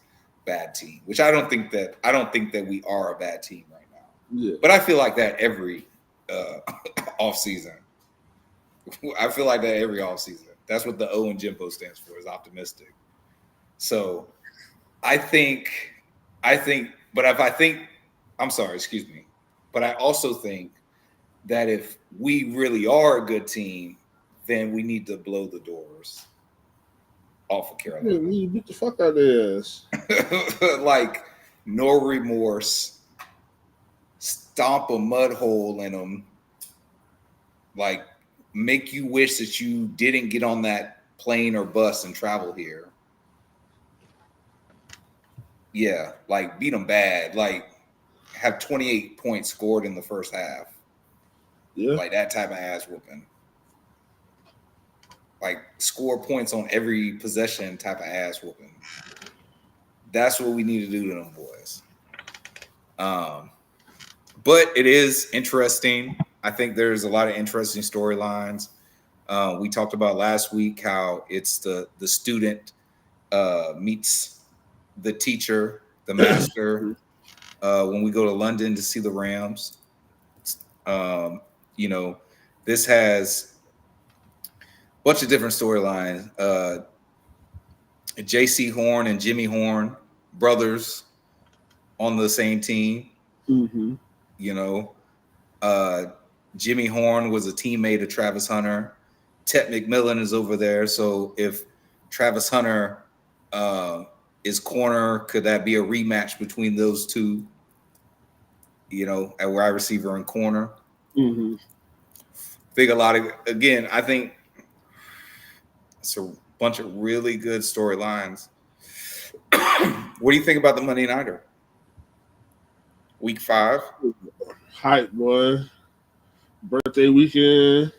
A: bad team, which I don't think that we are a bad team right now.
B: Yeah.
A: But I feel like that every off season. I feel like that every off season. That's what the O in J&B-O stands for, is optimistic. So I also think that if we really are a good team, then we need to blow the doors off of Carolina.
B: Yeah, you beat the fuck out of their ass.
A: Like, no remorse. Stomp a mud hole in them. Like, make you wish that you didn't get on that plane or bus and travel here. Yeah, like, beat them bad. Like, have 28 points scored in the first half.
B: Yeah.
A: Like, that type of ass whooping. Like, score points on every possession type of ass whooping. That's what we need to do to them boys. But it is interesting. I think there's a lot of interesting storylines. We talked about last week how it's the student meets the teacher, the master, when we go to London to see the Rams. This has a bunch of different storylines. J.C. Horn and Jimmy Horn, brothers on the same team.
B: Mm-hmm.
A: Jimmy Horn was a teammate of Travis Hunter. Ted McMillan is over there. So if Travis Hunter is corner, could that be a rematch between those two? At wide receiver and corner.
B: Mm-hmm.
A: I think it's a bunch of really good storylines. What do you think about the Monday Nighter? Week 5?
B: Hype, boy. Birthday weekend.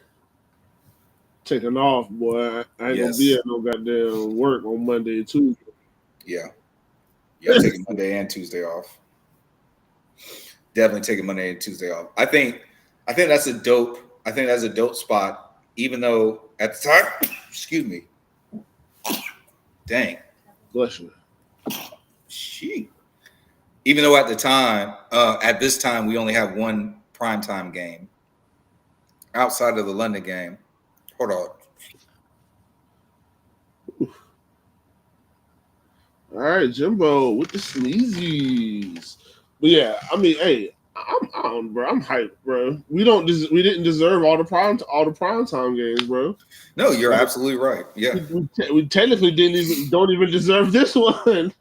B: Taking off, boy. I ain't gonna be at no goddamn work on Monday and Tuesday.
A: Yeah. I'm taking Monday and Tuesday off. Definitely taking Monday and Tuesday off. I think that's a dope spot, even though at the time, excuse me. Dang.
B: Bless you.
A: Sheet. Even though at this time, we only have one primetime game outside of the London game. Hold on.
B: All right, J&B-O with the sleazies. But yeah, I mean, hey, I'm hyped, bro. We didn't deserve all the prime time games, bro.
A: No, you're absolutely right. Yeah,
B: we technically don't even deserve this one.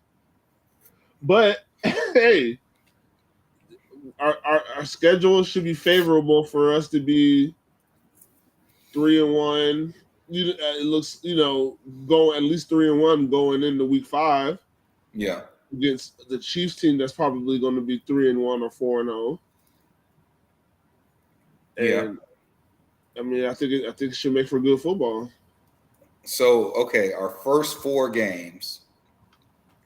B: But hey, our schedule should be favorable for us to be 3-1. It looks, going at least 3-1 going into week 5.
A: Yeah,
B: against the Chiefs team that's probably going to be 3-1 or 4-0. And I mean, I think it should make for good football.
A: So, okay, our first 4 games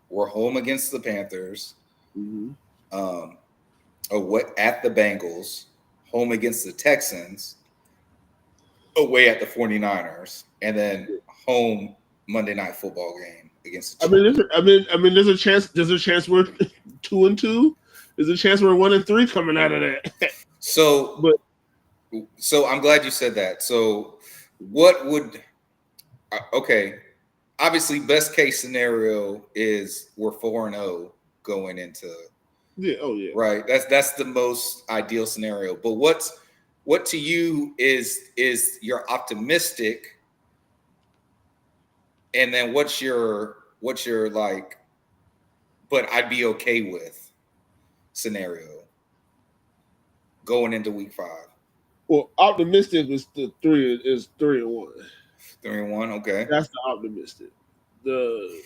A: were home against the Panthers,
B: mm-hmm.
A: At the Bengals, home against the Texans, away at the 49ers, and then home Monday Night Football game against the Chiefs.
B: I mean, there's a chance we're 2-2. There's a chance we're 1-3 coming out of that.
A: So I'm glad you said that. So obviously best case scenario is we're 4-0 going into.
B: Yeah. Oh yeah.
A: Right. That's the most ideal scenario. But what to you is you're optimistic, and then what's your like, but I'd be okay with scenario going into week 5?
B: Well, optimistic is 3-1.
A: 3-1, okay.
B: That's the optimistic. The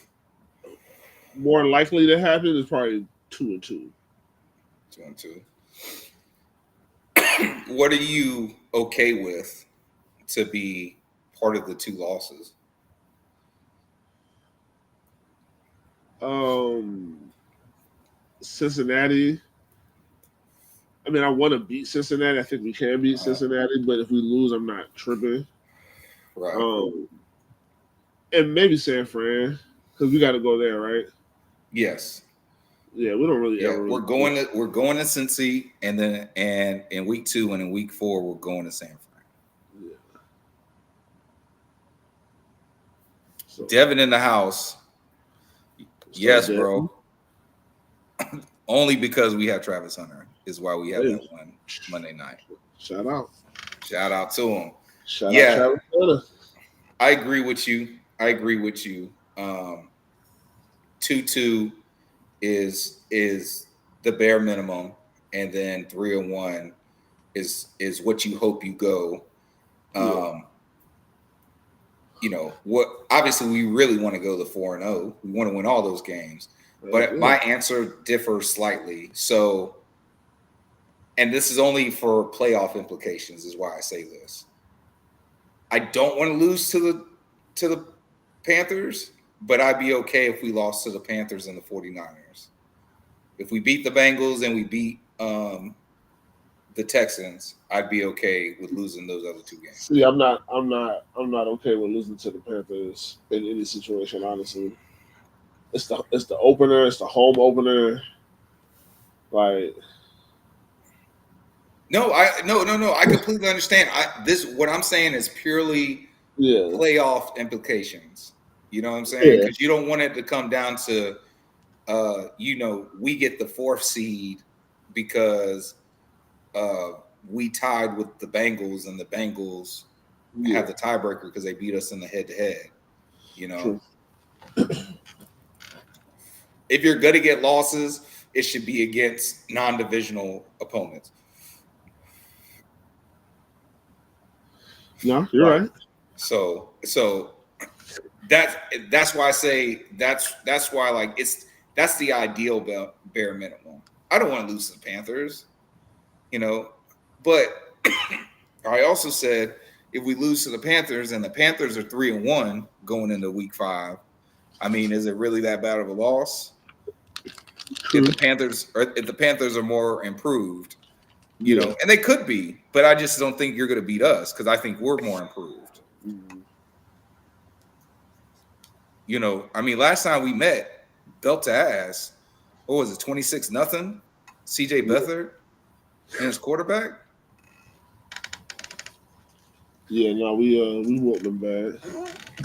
B: more likely to happen is probably 2-2.
A: 2-2. What are you okay with to be part of the 2 losses?
B: Cincinnati. I mean, I want to beat Cincinnati. I think we can beat Cincinnati, but if we lose, I'm not tripping.
A: Right.
B: and maybe San Fran, because we got to go there, right?
A: Yes.
B: Yeah, we don't really ever.
A: We're going to Cincy, and then in week 2 and in week 4 we're going to San Fran.
B: Yeah. So,
A: Devin in the house. Yes, bro. Only because we have Travis Hunter is why we have that one Monday night.
B: Shout out
A: to him.
B: Shout out Travis Hunter.
A: I agree with you. 2-2 is the bare minimum, and then 3-1 is what you hope you go. You know what? Obviously, we really want to go to 4-0. We want to win all those games. But my answer differs slightly. So, and this is only for playoff implications, is why I say this. I don't want to lose to the Panthers, but I'd be okay if we lost to the Panthers and the 49ers. If we beat the Bengals and we beat the Texans, I'd be okay with losing those other 2 games.
B: See, I'm not okay with losing to the Panthers in any situation, honestly. It's the opener, it's the home opener. Like,
A: no, I completely understand. What I'm saying is purely playoff implications. You know what I'm saying? Because you don't want it to come down to we get the 4th seed because we tied with the Bengals, and the Bengals have the tiebreaker because they beat us in the head-to-head. You know.
B: True.
A: If you're going to get losses, it should be against non-divisional opponents.
B: No, you're right.
A: So that's why I say that's why, like, that's the ideal bare minimum. I don't want to lose to the Panthers, but I also said if we lose to the Panthers and the Panthers are 3-1 going into week 5, I mean, is it really that bad of a loss? If the Panthers are more improved, and they could be, but I just don't think you're going to beat us because I think we're more improved. I mean, last time we met, belt to ass. What was it, 26-0? CJ Beathard and his quarterback.
B: Yeah, no, we whooped them bad.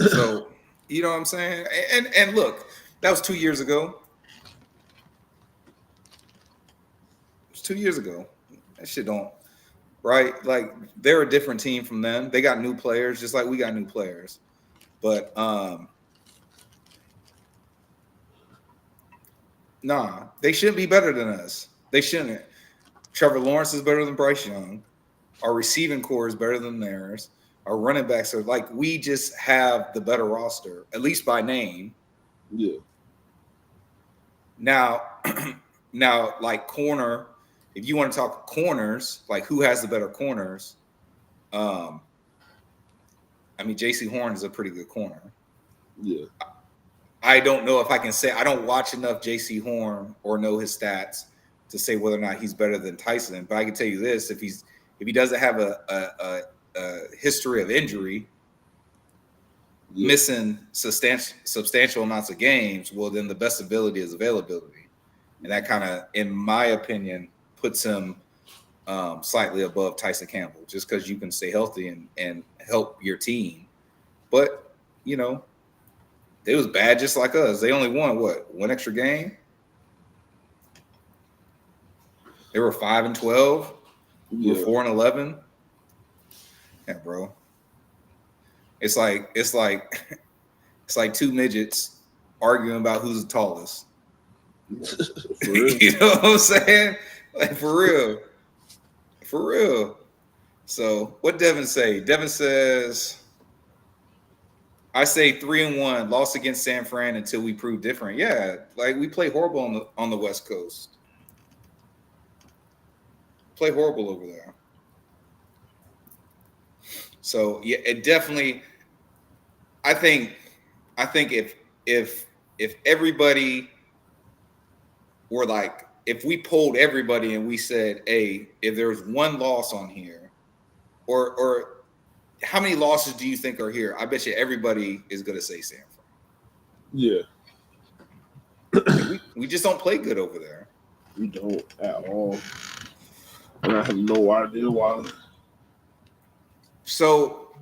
A: So you know what I'm saying? And look, that was 2 years ago. It was 2 years ago. That shit don't, right? Like, they're a different team from them. They got new players, just like we got new players. But nah, they shouldn't be better than us. They shouldn't. Trevor Lawrence is better than Bryce Young. Our receiving core is better than theirs. Our running backs are like, we just have the better roster, at least by name.
B: Yeah.
A: Now, like corner, if you want to talk corners, like who has the better corners? I mean, J.C. Horn is a pretty good corner.
B: Yeah.
A: I don't know if I can say, I don't watch enough J.C. Horn or know his stats to say whether or not he's better than Tyson. But I can tell you this: if he doesn't have a history of injury, missing substantial amounts of games, well, then the best ability is availability, and that kind of, in my opinion, puts him slightly above Tyson Campbell, just because you can stay healthy and help your team. But they was bad just like us. They only won one extra game. They were 5-12. We were 4-11. Yeah, bro. It's like 2 midgets arguing about who's the tallest. You know what I'm saying? Like, for real. So what Devin say? Devin says, I say 3-1, lost against San Fran until we prove different. Yeah, like we play horrible on the West Coast. Play horrible over there. So yeah, it definitely. I think if everybody were like, if we polled everybody and we said, hey, if there's one loss on here, or how many losses do you think are here? I bet you everybody is going to say San Fran.
B: Yeah.
A: we just don't play good over there.
B: We don't at all. And I have no idea why.
A: So,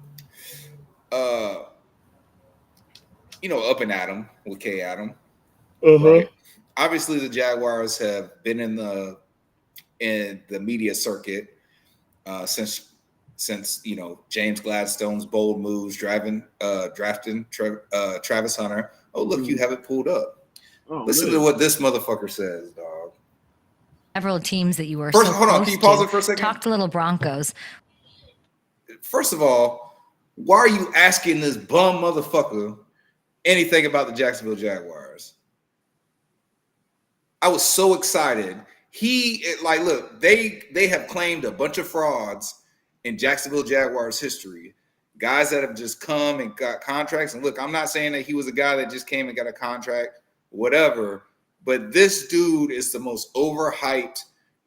A: up and Adam with K Adam. Right. Obviously, the Jaguars have been in the media circuit since James Gladstone's bold moves drafting Travis Hunter. Oh, look, you have it pulled up. Listen to what this motherfucker says, dog.
T: Several teams that you were
A: First, hold on. Can you pause it for a second?
T: Talk to little Broncos.
A: First of all, why are you asking this bum motherfucker anything about the Jacksonville Jaguars? I was so excited. Look, they have claimed a bunch of frauds in Jacksonville Jaguars history. Guys that have just come and got contracts. And look, I'm not saying that he was a guy that just came and got a contract, whatever. But this dude is the most overhyped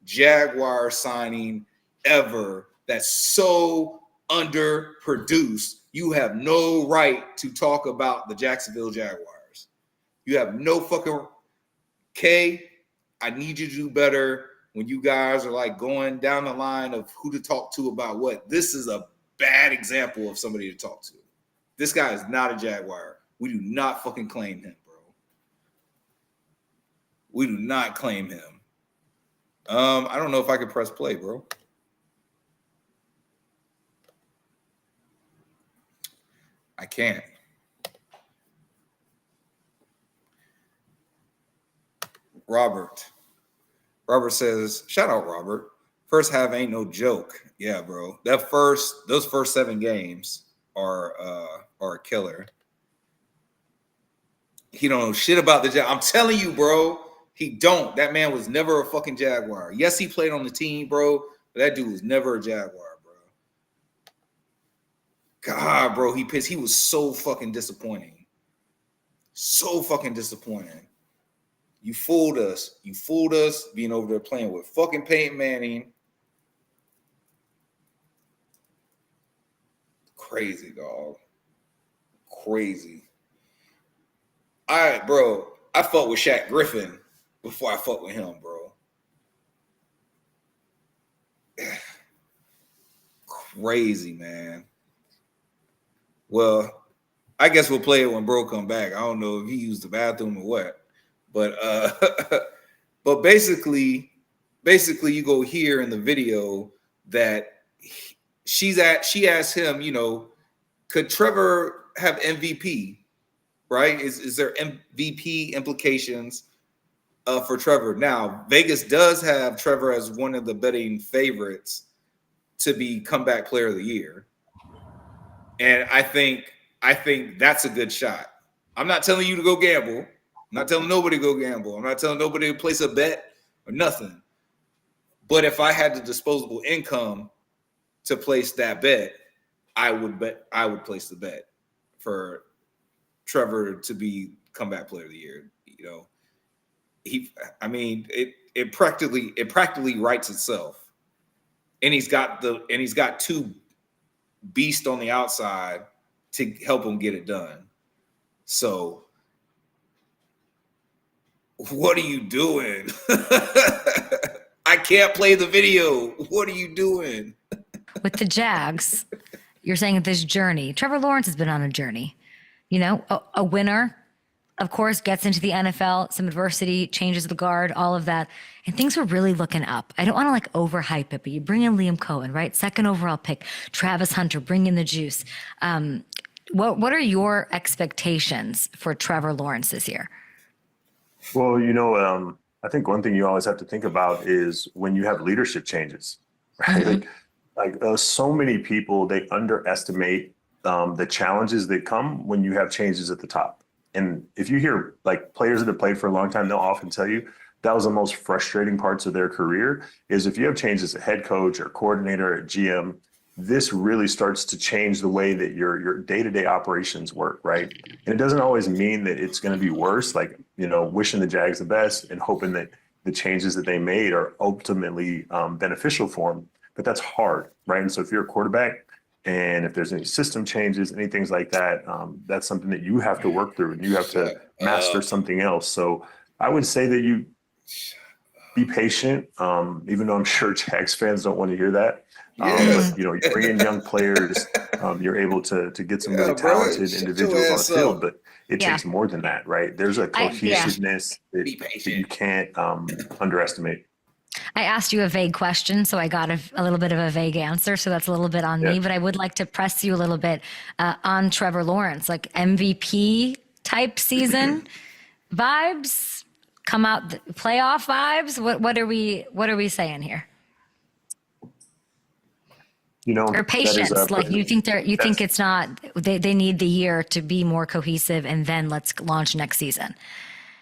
A: Jaguar signing ever. That's so underproduced. You have no right to talk about the Jacksonville Jaguars. You have no fucking K. I need you to do better when you guys are like going down the line of who to talk to about what. This is a bad example of somebody to talk to. This guy is not a Jaguar. We do not fucking claim him, bro. We do not claim him. I don't know if I can press play, bro. I can't. Robert says, shout out Robert. First half ain't no joke. Yeah, bro. Those first 7 games are a killer. He don't know shit about the Jaguars. I'm telling you, bro. He don't. That man was never a fucking Jaguar. Yes, he played on the team, bro, but that dude was never a Jaguar, bro. God, bro, he was so fucking disappointing. So fucking disappointing. You fooled us. You fooled us being over there playing with fucking Peyton Manning. Crazy, dog. Crazy. All right, bro. I fucked with Shaq Griffin before I fucked with him, bro. Crazy, man. Well, I guess we'll play it when bro come back. I don't know if he used the bathroom or what. But but basically you go here in the video that she asked him, could Trevor have MVP? Right? Is there MVP implications for Trevor? Now, Vegas does have Trevor as one of the betting favorites to be comeback player of the year. And I think that's a good shot. I'm not telling you to go gamble. I'm not telling nobody to go gamble. I'm not telling nobody to place a bet or nothing. But if I had the disposable income to place that bet, I would place the bet for Trevor to be comeback player of the year. It practically writes itself. And he's got 2 beasts on the outside to help him get it done. So what are you doing? I can't play the video. What are you doing?
T: With the Jags, you're saying that this journey, Trevor Lawrence has been on a journey. A winner, of course, gets into the NFL, some adversity, changes the guard, all of that. And things were really looking up. I don't want to overhype it, but you bring in Liam Cohen, right? 2nd overall pick. Travis Hunter, bring in the juice. What are your expectations for Trevor Lawrence this year?
U: Well, I think one thing you always have to think about is when you have leadership changes, right? Mm-hmm. So many people, they underestimate the challenges that come when you have changes at the top. And if you hear players that have played for a long time, they'll often tell you that was the most frustrating parts of their career is if you have changes as a head coach or coordinator or GM, this really starts to change the way that your day-to-day operations work, right? And it doesn't always mean that it's going to be worse, wishing the Jags the best and hoping that the changes that they made are ultimately beneficial for them. But that's hard, right? And so if you're a quarterback, And if there's any system changes, any things like that, that's something that you have to work through and you have to master something else. So I would say that you be patient, even though I'm sure Jags fans don't want to hear that. But, you know, you bring in young players, you're able to get some really talented individuals on the field, but it takes more than that, right? There's a cohesiveness that you can't underestimate.
T: I asked you a vague question, so I got a little bit of a vague answer. So that's a little bit on me, but I would like to press you a little bit on Trevor Lawrence, like MVP type season vibes, come out playoff vibes. What are we saying here?
U: You know,
T: or patience, like you think it's not, they need the year to be more cohesive and then let's launch next season.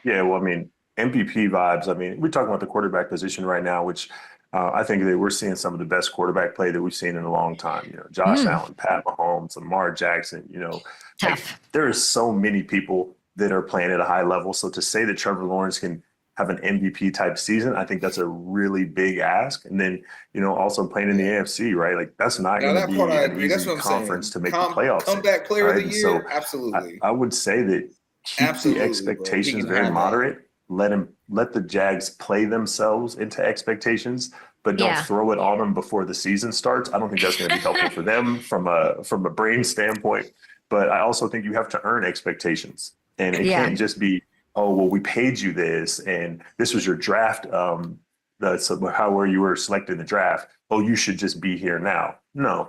U: Yeah, well, I mean, MVP vibes. I mean, we're talking about the quarterback position right now, which I think that we're seeing some of the best quarterback play that we've seen in a long time. You know, Josh Allen, Pat Mahomes, Lamar Jackson. You know, like, there are so many people that are playing at a high level. So to say that Trevor Lawrence can have an MVP type season, I think that's a really big ask. And then, you know, also playing in the AFC, right? Like that's not going to be an easy conference to make the playoffs.
A: Comeback player of the year,
U: so
A: absolutely.
U: I would say that keep the expectations very moderate. Let the Jags play themselves into expectations, but don't throw it on them before the season starts. I don't think that's going to be helpful for them from a brain standpoint. But I also think you have to earn expectations, and it can't just be, oh, well, we paid you this, and this was your draft. That's how where you were selected in the draft. Oh, you should just be here now. No.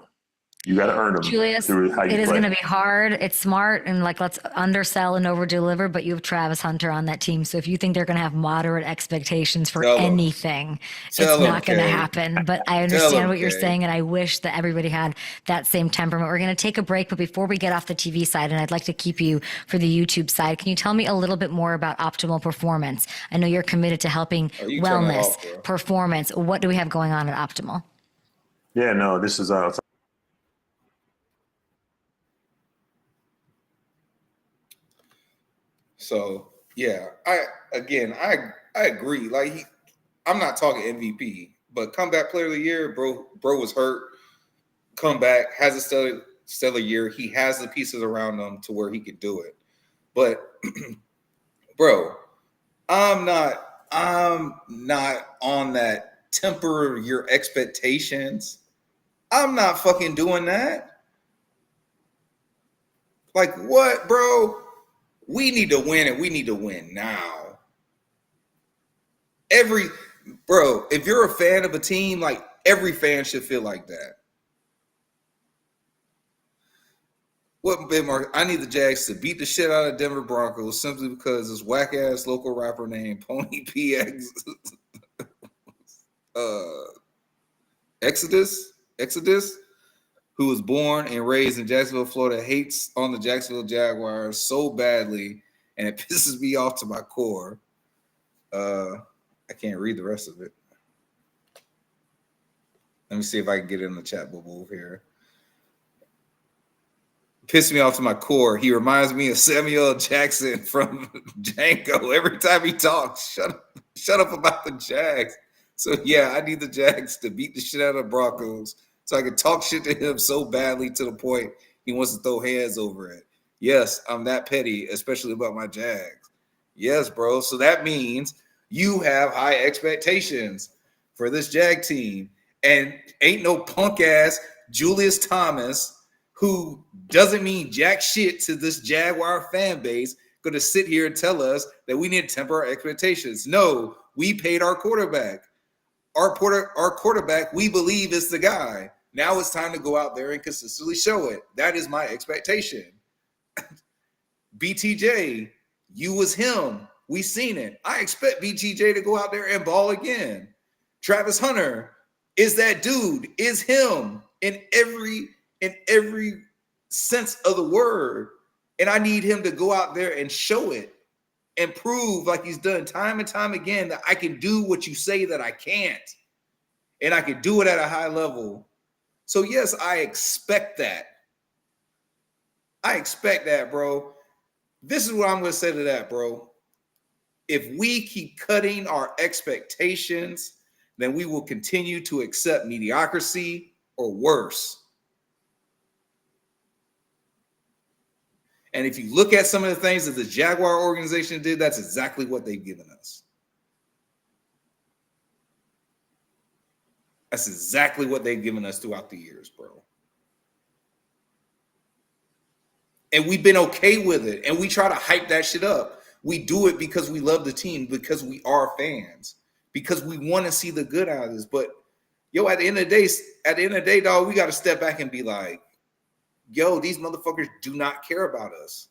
U: You got to earn them.
T: Julius,
U: through how you
T: it is
U: play.
T: going to be hard. It's smart. And like, let's undersell and over deliver, but you have Travis Hunter on that team. So if you think they're going to have moderate expectations for anything, it's not going to happen. But I understand what you're saying. And I wish that everybody had that same temperament. We're going to take a break. But before we get off the TV side, and I'd like to keep you for the YouTube side, can you tell me a little bit more about Optimal Performance? I know you're committed to helping wellness, performance. What do we have going on at Optimal?
U: Yeah, no, this is
A: So yeah, I agree. Like I'm not talking MVP, but comeback player of the year, bro was hurt. Come back, has a stellar year. He has the pieces around him to where he could do it. But bro, I'm not on that temper your expectations. I'm not fucking doing that. Like what, bro? We need to win, and we need to win now. If you're a fan of a team, like every fan should feel like that. What bit Mark? I need the Jags to beat the shit out of Denver Broncos simply because this whack ass local rapper named Pony PX Exodus, who was born and raised in Jacksonville, Florida, hates on the Jacksonville Jaguars so badly, and it pisses me off to my core. I can't read the rest of it. Let me see if I can get it in the chat bubble here. Pissed me off to my core. He reminds me of Samuel Jackson from Django. Every time he talks, shut up about the Jags. So yeah, I need the Jags to beat the shit out of the Broncos so I can talk shit to him so badly to the point he wants to throw hands over it. Yes, I'm that petty, especially about my Jags. Yes, bro. So that means you have high expectations for this Jag team. And ain't no punk ass Julius Thomas, who doesn't mean jack shit to this Jaguar fan base, going to sit here and tell us that we need to temper our expectations. No, we paid our quarterback. Our quarterback, we believe, is the guy. Now it's time to go out there and consistently show it. That is my expectation. BTJ, you was him. We seen it. I expect BTJ to go out there and ball again. Travis Hunter is that dude, is him in every sense of the word. And I need him to go out there and show it and prove, like he's done time and time again, that I can do what you say that I can't. And I can do it at a high level. So yes, I expect that. I expect that, bro. This is what I'm going to say to that, bro. If we keep cutting our expectations, then we will continue to accept mediocrity or worse. And if you look at some of the things that the Jaguar organization did, that's exactly what they've given us. That's exactly what they've given us throughout the years, bro. And we've been okay with it. And we try to hype that shit up. We do it because we love the team, because we are fans, because we want to see the good out of this. But yo, at the end of the day, dog, we got to step back and be like, yo, these motherfuckers do not care about us.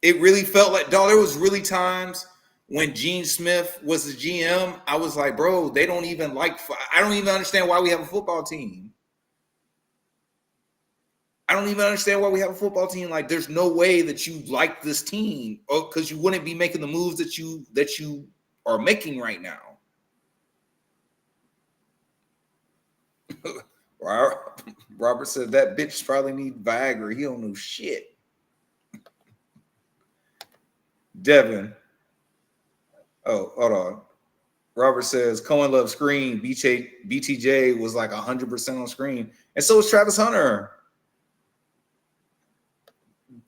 A: It really felt like, dog, there was really times when Gene Smith was the GM, I was like, bro, they don't even like, I don't even understand why we have a football team. I don't even understand why we have a football team. Like, there's no way that you like this team, because you wouldn't be making the moves that you are making right now. Robert said that bitch probably need Viagra. He don't know shit. Devin. Oh, hold on. Robert says Cohen loves screen. BTJ was like 100% on screen. And so was Travis Hunter.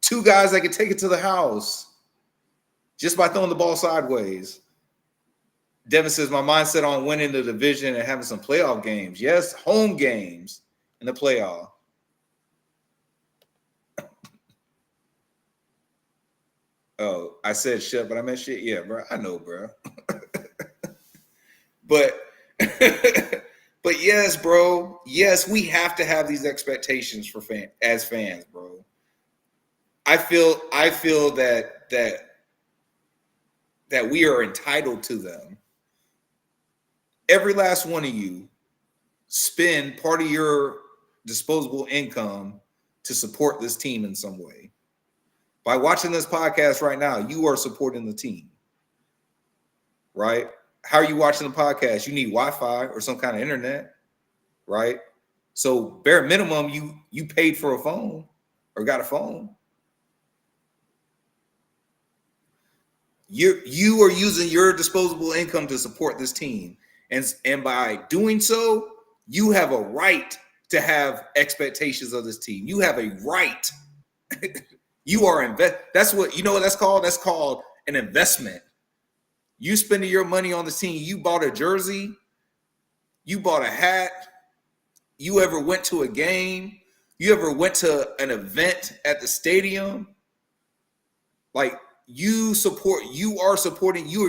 A: Two guys that could take it to the house just by throwing the ball sideways. Devin says, my mindset on winning the division and having some playoff games. Yes, home games in the playoff. Oh, I said shit, but I meant shit. Yeah, bro. I know, bro. But yes, bro. Yes, we have to have these expectations for as fans, bro. I feel that we are entitled to them. Every last one of you spend part of your disposable income to support this team in some way. By watching this podcast right now, you are supporting the team, right? How are you watching the podcast? You need Wi-Fi or some kind of internet, right? So bare minimum, you paid for a phone or got a phone. You are using your disposable income to support this team. And by doing so, you have a right to have expectations of this team. You have a right. You are that's what that's called. That's called an investment. You spending your money on the team. You bought a jersey. You bought a hat. You ever went to a game? You ever went to an event at the stadium? Like, you are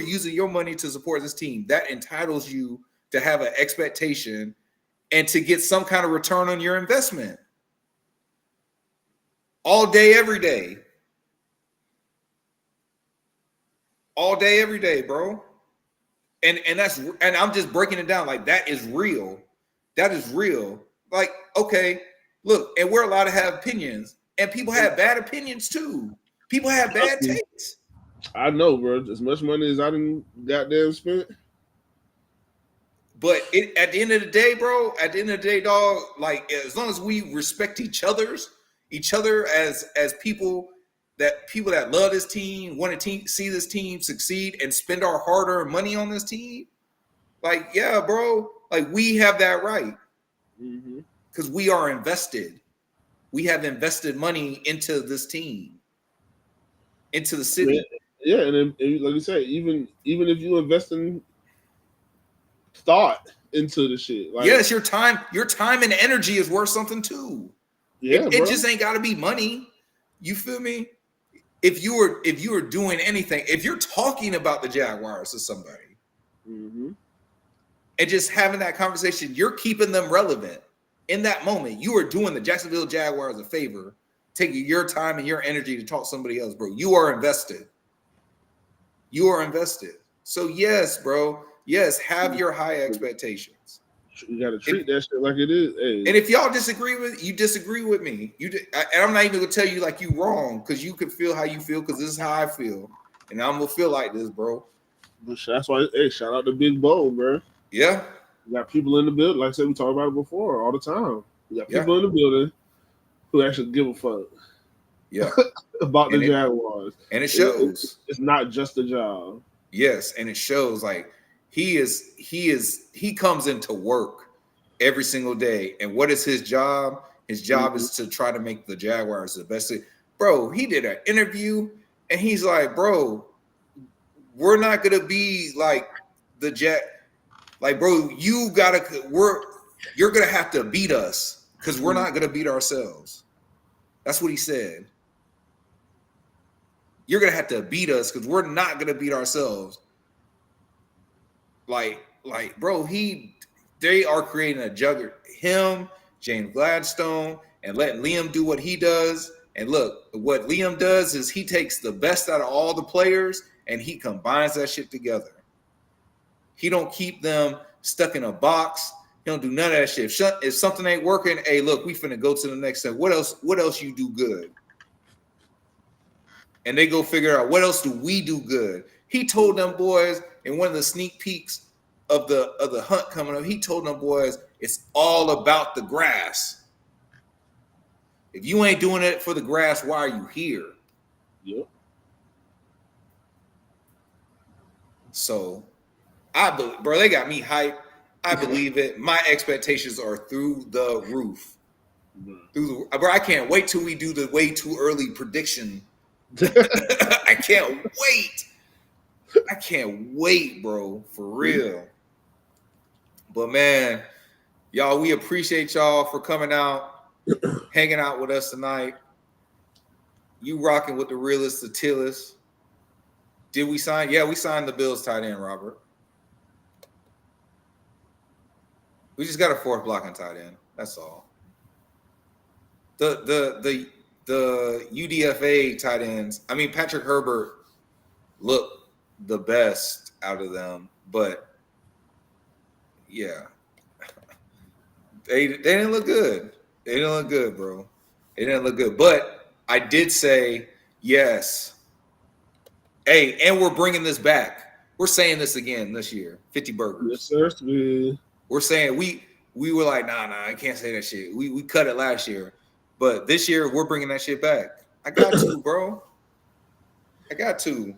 A: using your money to support this team. That entitles you to have an expectation and to get some kind of return on your investment. All day, every day. All day, every day, bro. And I'm just breaking it down. Like, that is real. That is real. Like, okay, look, and we're allowed to have opinions. And people have bad opinions too. People have bad takes.
B: I know, bro. As much money as I done goddamn spent.
A: But at the end of the day, bro, at the end of the day, dog, like, as long as we respect each other as people that love this team, want to see this team succeed and spend our hard-earned money on this team, like, yeah, bro, like, we have that right. Because we are invested. We have invested money into this team, into the city.
B: Yeah, and like you said, even if you invest in thought into the shit, like,
A: yes, your time and energy is worth something too.
B: Yeah,
A: it just ain't got to be money. You feel me? If you were doing anything, if you're talking about the Jaguars to somebody, and just having that conversation, you're keeping them relevant in that moment. You are doing the Jacksonville Jaguars a favor, taking your time and your energy to talk to somebody else, bro. You are invested. You are invested. So yes, bro. Yes, have your high expectations.
B: You got to treat that shit like it is. Hey.
A: And if y'all disagree with me, and I'm not even gonna tell you like you wrong, because you can feel how you feel, because this is how I feel, and I'm gonna feel like this, bro.
B: That's why. Hey, shout out to Big Bo, bro.
A: Yeah,
B: we got people in the building. Like I said, we talk about it before all the time. We got people in the building who actually give a fuck.
A: Yeah,
B: about the Jaguars,
A: and it shows.
B: It's not just a job.
A: Yes, and it shows. Like, he comes into work every single day, and what is his job? His job is to try to make the Jaguars the best. Bro, he did an interview and he's like, bro, we're not gonna be like the Jet. Like, bro, you're gonna have to beat us because we're not gonna beat ourselves. That's what he said. You're gonna have to beat us because we're not gonna beat ourselves. Like, bro, they are creating a juggernaut. Him, James Gladstone, and letting Liam do what he does. And look, what Liam does is he takes the best out of all the players and he combines that shit together. He don't keep them stuck in a box. He don't do none of that shit. If something ain't working, hey, look, we finna go to the next step. What else you do good? And they go figure out what else do we do good. He told them boys in one of the sneak peeks of the hunt coming up, he told them boys, it's all about the grass. If you ain't doing it for the grass, why are you here?
B: Yep.
A: So bro, they got me hyped. I believe it. My expectations are through the roof. Bro, I can't wait till we do the way too early prediction. I can't wait. I can't wait, bro, for real. But man, y'all, we appreciate y'all for coming out, hanging out with us tonight. You rocking with the realest, the tillest. Did we sign? Yeah, we signed the Bills tight end, Robert. We just got a fourth blocking tight end. That's all. The UDFA tight ends. I mean, Patrick Herbert looked the best out of them, but yeah, they didn't look good. They didn't look good, bro. They didn't look good. But I did say yes. Hey, and we're bringing this back. We're saying this again this year. 50 burgers.
B: Yes, sir.
A: We're saying we were like, nah, I can't say that shit. We cut it last year, but this year we're bringing that shit back. I got to, bro. I got to.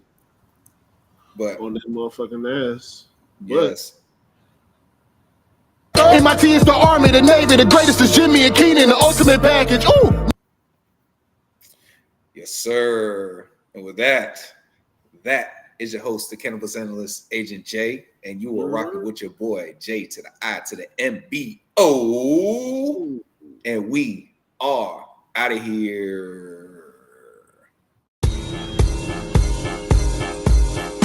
A: But
B: on that motherfucking ass.
A: Yes.
E: MIT is the Army, the Navy, the greatest is Jimmy and Keenan, the ultimate package. Ooh.
A: Yes, sir. And with that is your host, the cannabis analyst, Agent J, and you are rocking with your boy, J to the I to the M-B-O. And we are out of here.